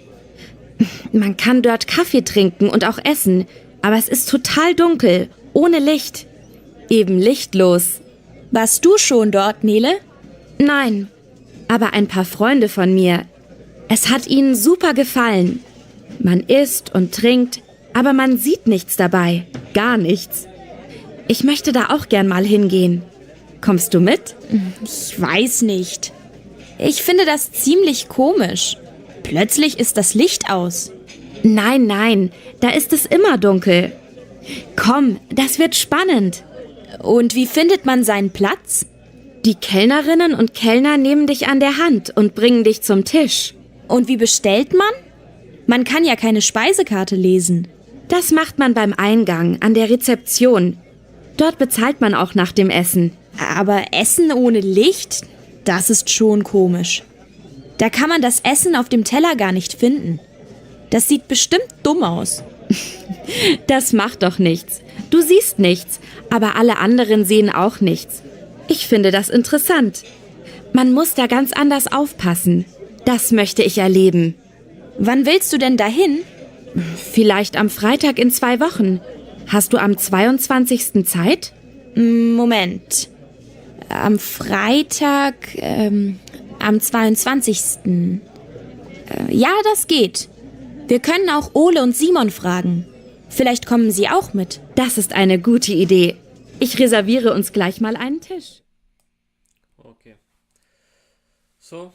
Man kann dort Kaffee trinken und auch essen, aber es ist total dunkel, ohne Licht. Eben lichtlos. Warst du schon dort, Nele? Nein, aber ein paar Freunde von mir. Es hat ihnen super gefallen. Man isst und trinkt, aber man sieht nichts dabei. Gar nichts. Ich möchte da auch gern mal hingehen. Kommst du mit? Ich weiß nicht. Ich finde das ziemlich komisch. Plötzlich ist das Licht aus. Nein, da ist es immer dunkel. Komm, das wird spannend. Und wie findet man seinen Platz? Die Kellnerinnen und Kellner nehmen dich an der Hand und bringen dich zum Tisch. Und wie bestellt man? Man kann ja keine Speisekarte lesen. Das macht man beim Eingang, an der Rezeption. Dort bezahlt man auch nach dem Essen. Aber Essen ohne Licht? Das ist schon komisch. Da kann man das Essen auf dem Teller gar nicht finden. Das sieht bestimmt dumm aus. Das macht doch nichts. Du siehst nichts, aber alle anderen sehen auch nichts. Ich finde das interessant. Man muss da ganz anders aufpassen. Das möchte ich erleben. Wann willst du denn dahin? Vielleicht am Freitag in 2 Wochen. Hast du am 22. Zeit? Moment. Am Freitag, am 22. Ja, das geht. Wir können auch Ole und Simon fragen. Vielleicht kommen sie auch mit. Das ist eine gute Idee. Ich reserviere uns gleich mal einen Tisch. Okay. So,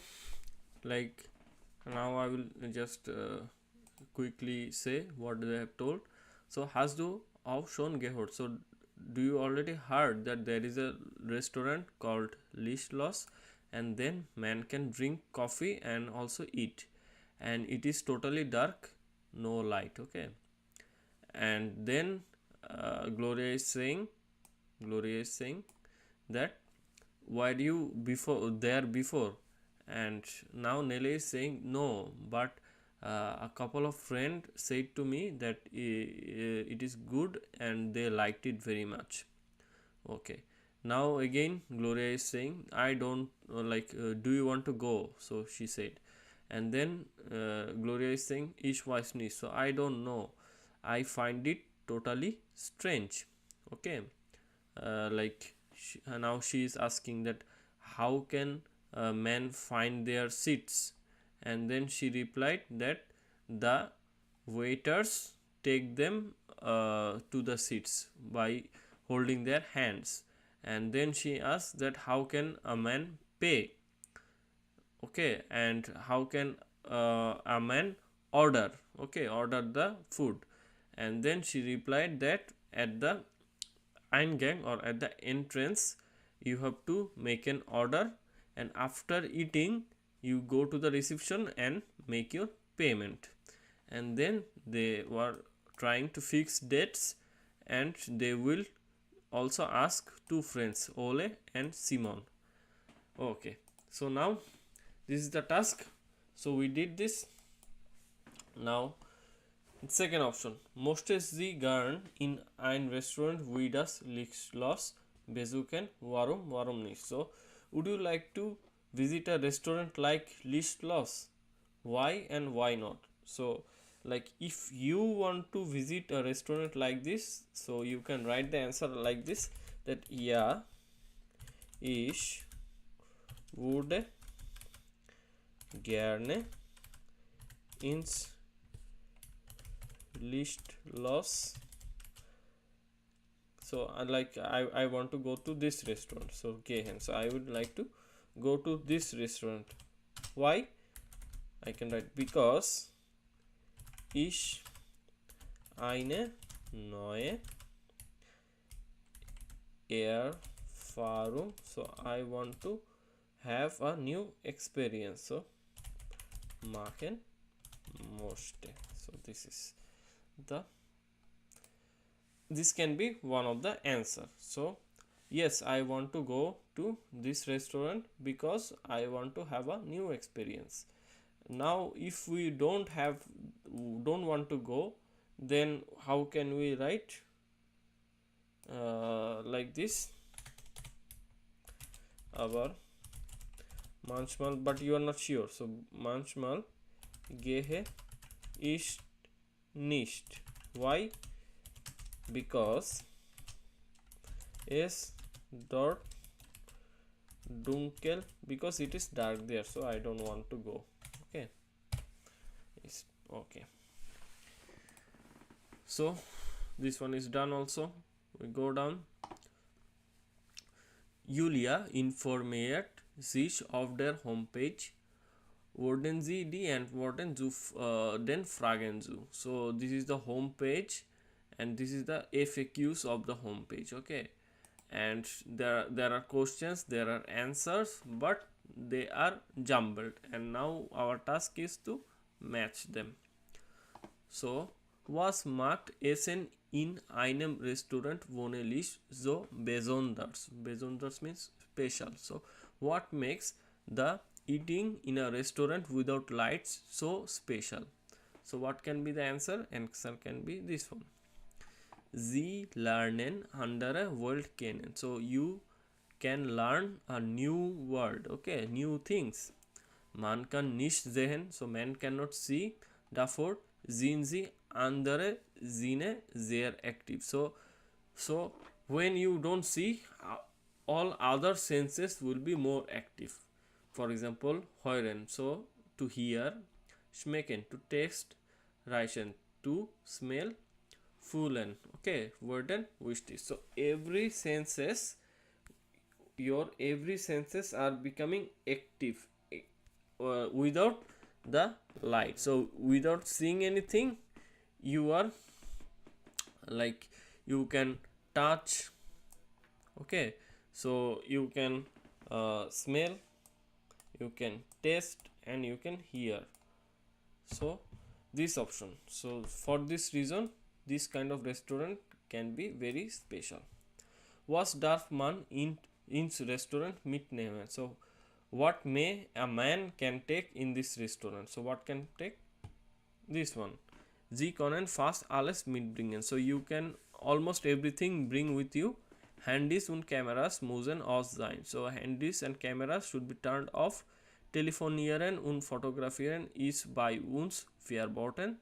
now I will just quickly say what they have told. So hast du auch schon gehört? So do you already heard that there is a restaurant called Lischloss, and then man can drink coffee and also eat, and it is totally dark, no light. Okay, and then Gloria is saying that why do you before there before, and now Nele is saying no, but a couple of friends said to me that it is good and they liked it very much. Okay, now again Gloria is saying I don't do you want to go? So she said, and then Gloria is saying ich weiß nicht, so I don't know, I find it totally strange. Okay, now she is asking that how can men find their seats, and then she replied that the waiters take them to the seats by holding their hands, and then she asked that how can a man pay. Okay, and how can a man order, order the food, and then she replied that at the Eingang or at the entrance you have to make an order, and after eating you go to the reception and make your payment. And then they were trying to fix dates, and they will also ask two friends, Ole and Simon. Okay, so now this is the task, so we did this. Now second option, möchte Sie gern in ein Restaurant wie das Lichtschloss besuchen? Warum nicht? So, would you like to visit a restaurant like Lichtschloss? Why and why not? So, like if you want to visit a restaurant like this, so you can write the answer like this, that ja, ich würde gerne ins Lichtschloss. So I want to go to this restaurant, so gehen, so I would like to go to this restaurant. Why? I can write because ich eine neue Erfahrung, so I want to have a new experience, so machen möchte. So this can be one of the answer. So yes, I want to go to this restaurant because I want to have a new experience. Now if we don't want to go, then how can we write like this, aber manchmal, but you are not sure, so manchmal gehe ich nicht. Why? Because es dort dunkel, because it is dark there, so I don't want to go. Okay, okay, so this one is done. Also we go down. Julia informiert sich auf der Homepage, wurden Sie die Antworten zu den Fragen zu. So this is the home page, and this is the FAQs of the home page. Okay, and there are questions, there are answers, but they are jumbled, and now our task is to match them. So was macht Essen in einem Restaurant wunderlich so besonders? Besonders means special. So what makes the eating in a restaurant without lights so special? So what can be the answer? Answer can be this one. Sie lernen andere Welt kennen. So you can learn a new word, okay, new things. Man kann nicht sehen, so man cannot see. Davor sind sie andere Sinne sehr aktiv. So when you don't see, all other senses will be more active. For example, hören, so to hear, schmecken, to taste, riechen, to smell, fühlen, okay, werden, wichtig. So every senses are becoming active without the light. So without seeing anything, you are like you can touch, okay, so you can smell, you can taste, and you can hear. So this option, so for this reason this kind of restaurant can be very special. Was darf man in restaurant mitnehmen? So what may a man can take in this restaurant? So what can take? This one. Sie können fast alles mitbringen. So you can almost everything bring with you. Handys und Kameras müssen aus sein. So handys and cameras should be turned off. Telefonieren und fotografieren ist bei uns verboten.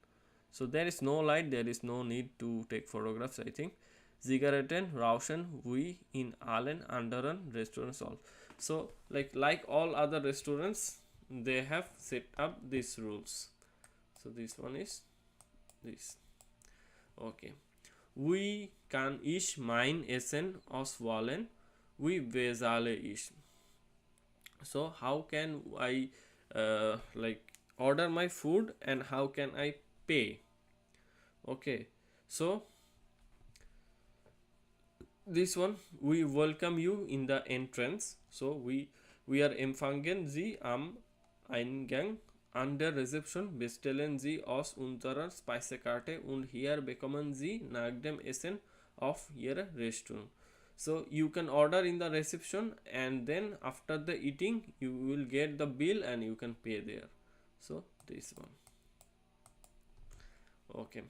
So there is no light, there is no need to take photographs, I think. Zigaretten rauchen wie in allen anderen Restaurants all. So like all other restaurants, they have set up these rules. So this one is this. Okay. Wie kann ich mein Essen auswählen? Wie bezahle ich? So how can I like order my food and how can I pay? Okay, so this one, we welcome you in the entrance. So we are empfangen Sie am Eingang. An der Rezeption bestellen Sie aus unserer Speisekarte und hier bekommen Sie nach dem Essen auf Ihr Restaurant. So you can order in the reception and then after the eating you will get the bill and you can pay there. So this one. Okay.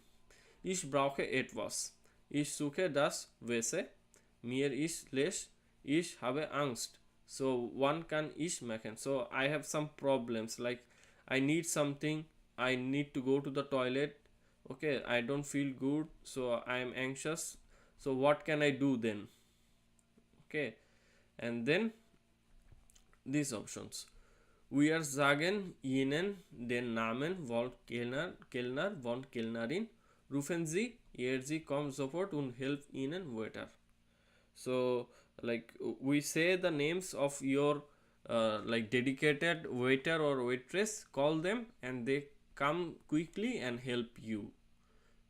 Ich brauche etwas. Ich suche das Wäsche. Mir ist schlecht. Ich habe Angst. So one kann ich machen. So I have some problems, like I need something. I need to go to the toilet. Okay, I don't feel good. So I am anxious. So what can I do then? Okay, and then these options. Wir sagen Ihnen den Namen von Kellner von Kellnerin. Rufen Sie, Sie kommt sofort und hilft Ihnen weiter. So like we say the names of your like dedicated waiter or waitress, call them and they come quickly and help you.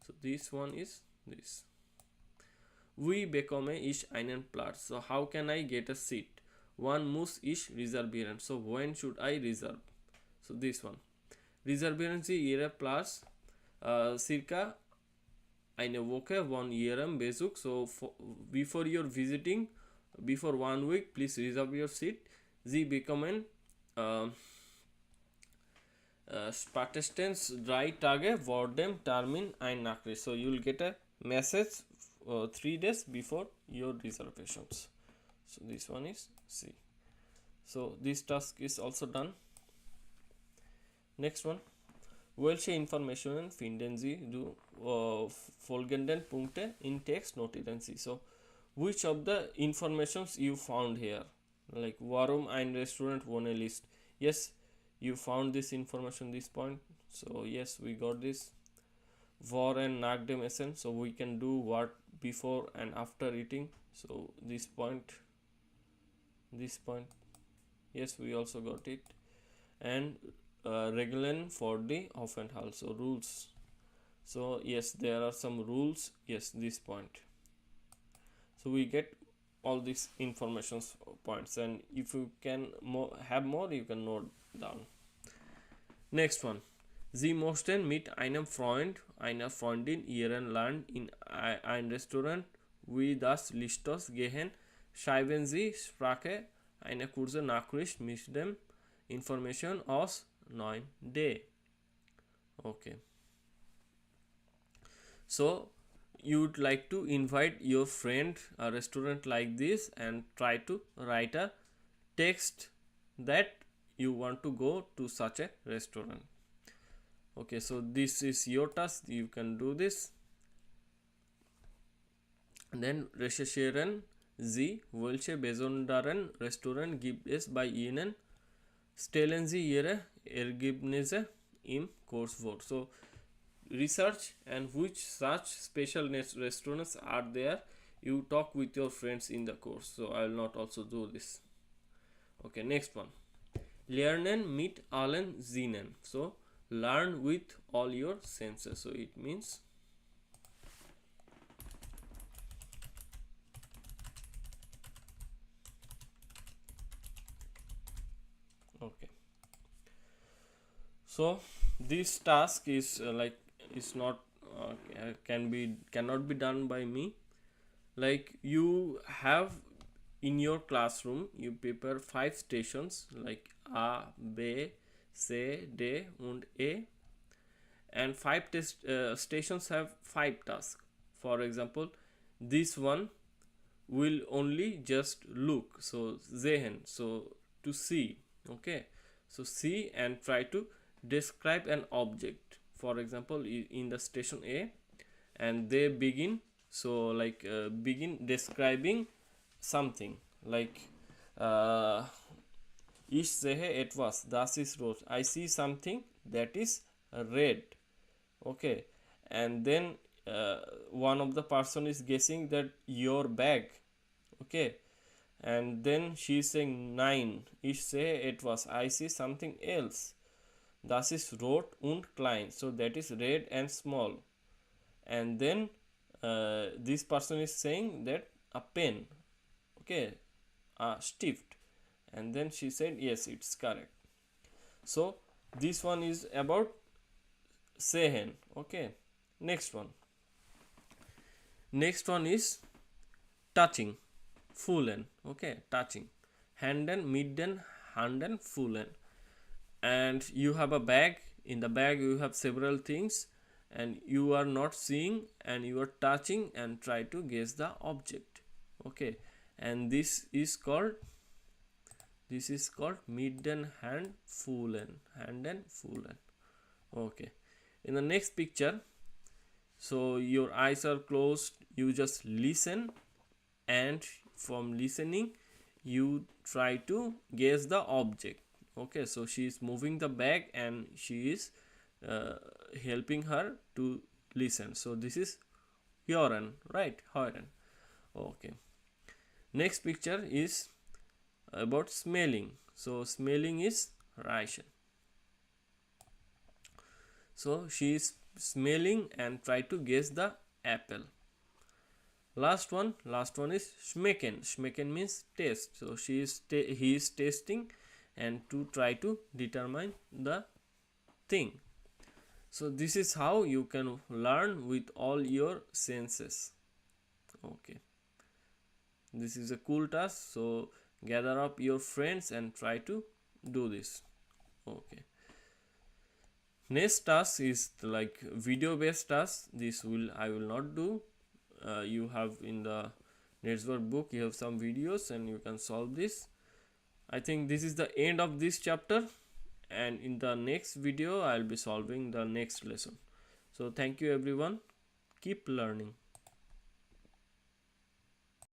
So this one is this. Wie bekomme ich einen Platz? So how can I get a seat? Wann muss ich reservieren? So when should I reserve? So this one. Reservieren Sie Ihre Platz circa eine Woche von Ihrem Besuch. So before you're visiting, before 1 week, please reserve your seat. Sie bekommen spätestens 3 Tage vor dem Termin ein Nachricht. So you will get a message 3 days before your reservations. So this one is C. So this task is also done. Next one. Welche Informationen finden Sie du folgenden Punkte in Text notieren Sie? So which of the informations you found here? Like warum ein Restaurant ohne List? Yes, you found this information, this point. So yes, we got this. Vor and nach dem Essen. So we can do what before and after eating. So this point. Yes, we also got it. And Regeln for the Aufenthalt. So rules. So yes, there are some rules. Yes, this point. So we get all these informations points, and if you can have more, you can note down. Next one. Sie möchten mit einem Freund, einer Freundin ihren Land in ein Restaurant wie das Lichtos gehen. Schreiben Sie Sprache eine kurze Nachricht mit dem Information aus 9D. Okay. So you would like to invite your friend a restaurant like this and try to write a text that you want to go to such a restaurant. Okay, so this is your task, you can do this. And then recherchieren Sie, welche besonderen Restaurant gibt es bei Ihnen? Stellen Sie Ihre Ergebnisse im Kurzbuch. So research and which such special restaurants are there. You talk with your friends in the course. So I will not also do this. Okay, next one. Lernen mit allen Sinnen. So learn with all your senses. So it means Okay, so this task is is not cannot be done by me. Like, you have in your classroom, you prepare 5 stations like A, B, C, D and A, and 5 stations have 5 tasks. For example, this one will only just look, so sehen, so to see. Okay, so see and try to describe an object. For example, in the station A, and they begin, so like begin describing something like ich sehe etwas, das ist rot, I see something that is red. Okay, and then one of the person is guessing that your bag. Okay, and then she is saying 9, ich sehe etwas, I see something else, das ist rot und klein, so that is red and small. And then this person is saying that a pen. Okay, a stift, and then she said yes, it's correct. So this one is about sehen. Okay, next one is touching, fühlen. Okay, touching, handen, midden, handen, fühlen. And you have a bag, in the bag you have several things, and you are not seeing and you are touching and try to guess the object. Okay, and this is called midden, hand, fühlen, handen, fühlen. Okay, in the next picture, so your eyes are closed, you just listen, and from listening you try to guess the object. Okay, so she is moving the bag and she is helping her to listen. So this is hören, right? Hören. Okay, next picture is about smelling. So smelling is riechen. So she is smelling and try to guess the apple. Last one is schmecken. Schmecken means taste. So he is tasting and to try to determine the thing. So this is how you can learn with all your senses. Okay, this is a cool task, so gather up your friends and try to do this. Okay, next task is like video based task. This I will not do. You have in the Netzwerk book, you have some videos and you can solve this. I think this is the end of this chapter, and in the next video I'll be solving the next lesson. So thank you everyone, keep learning.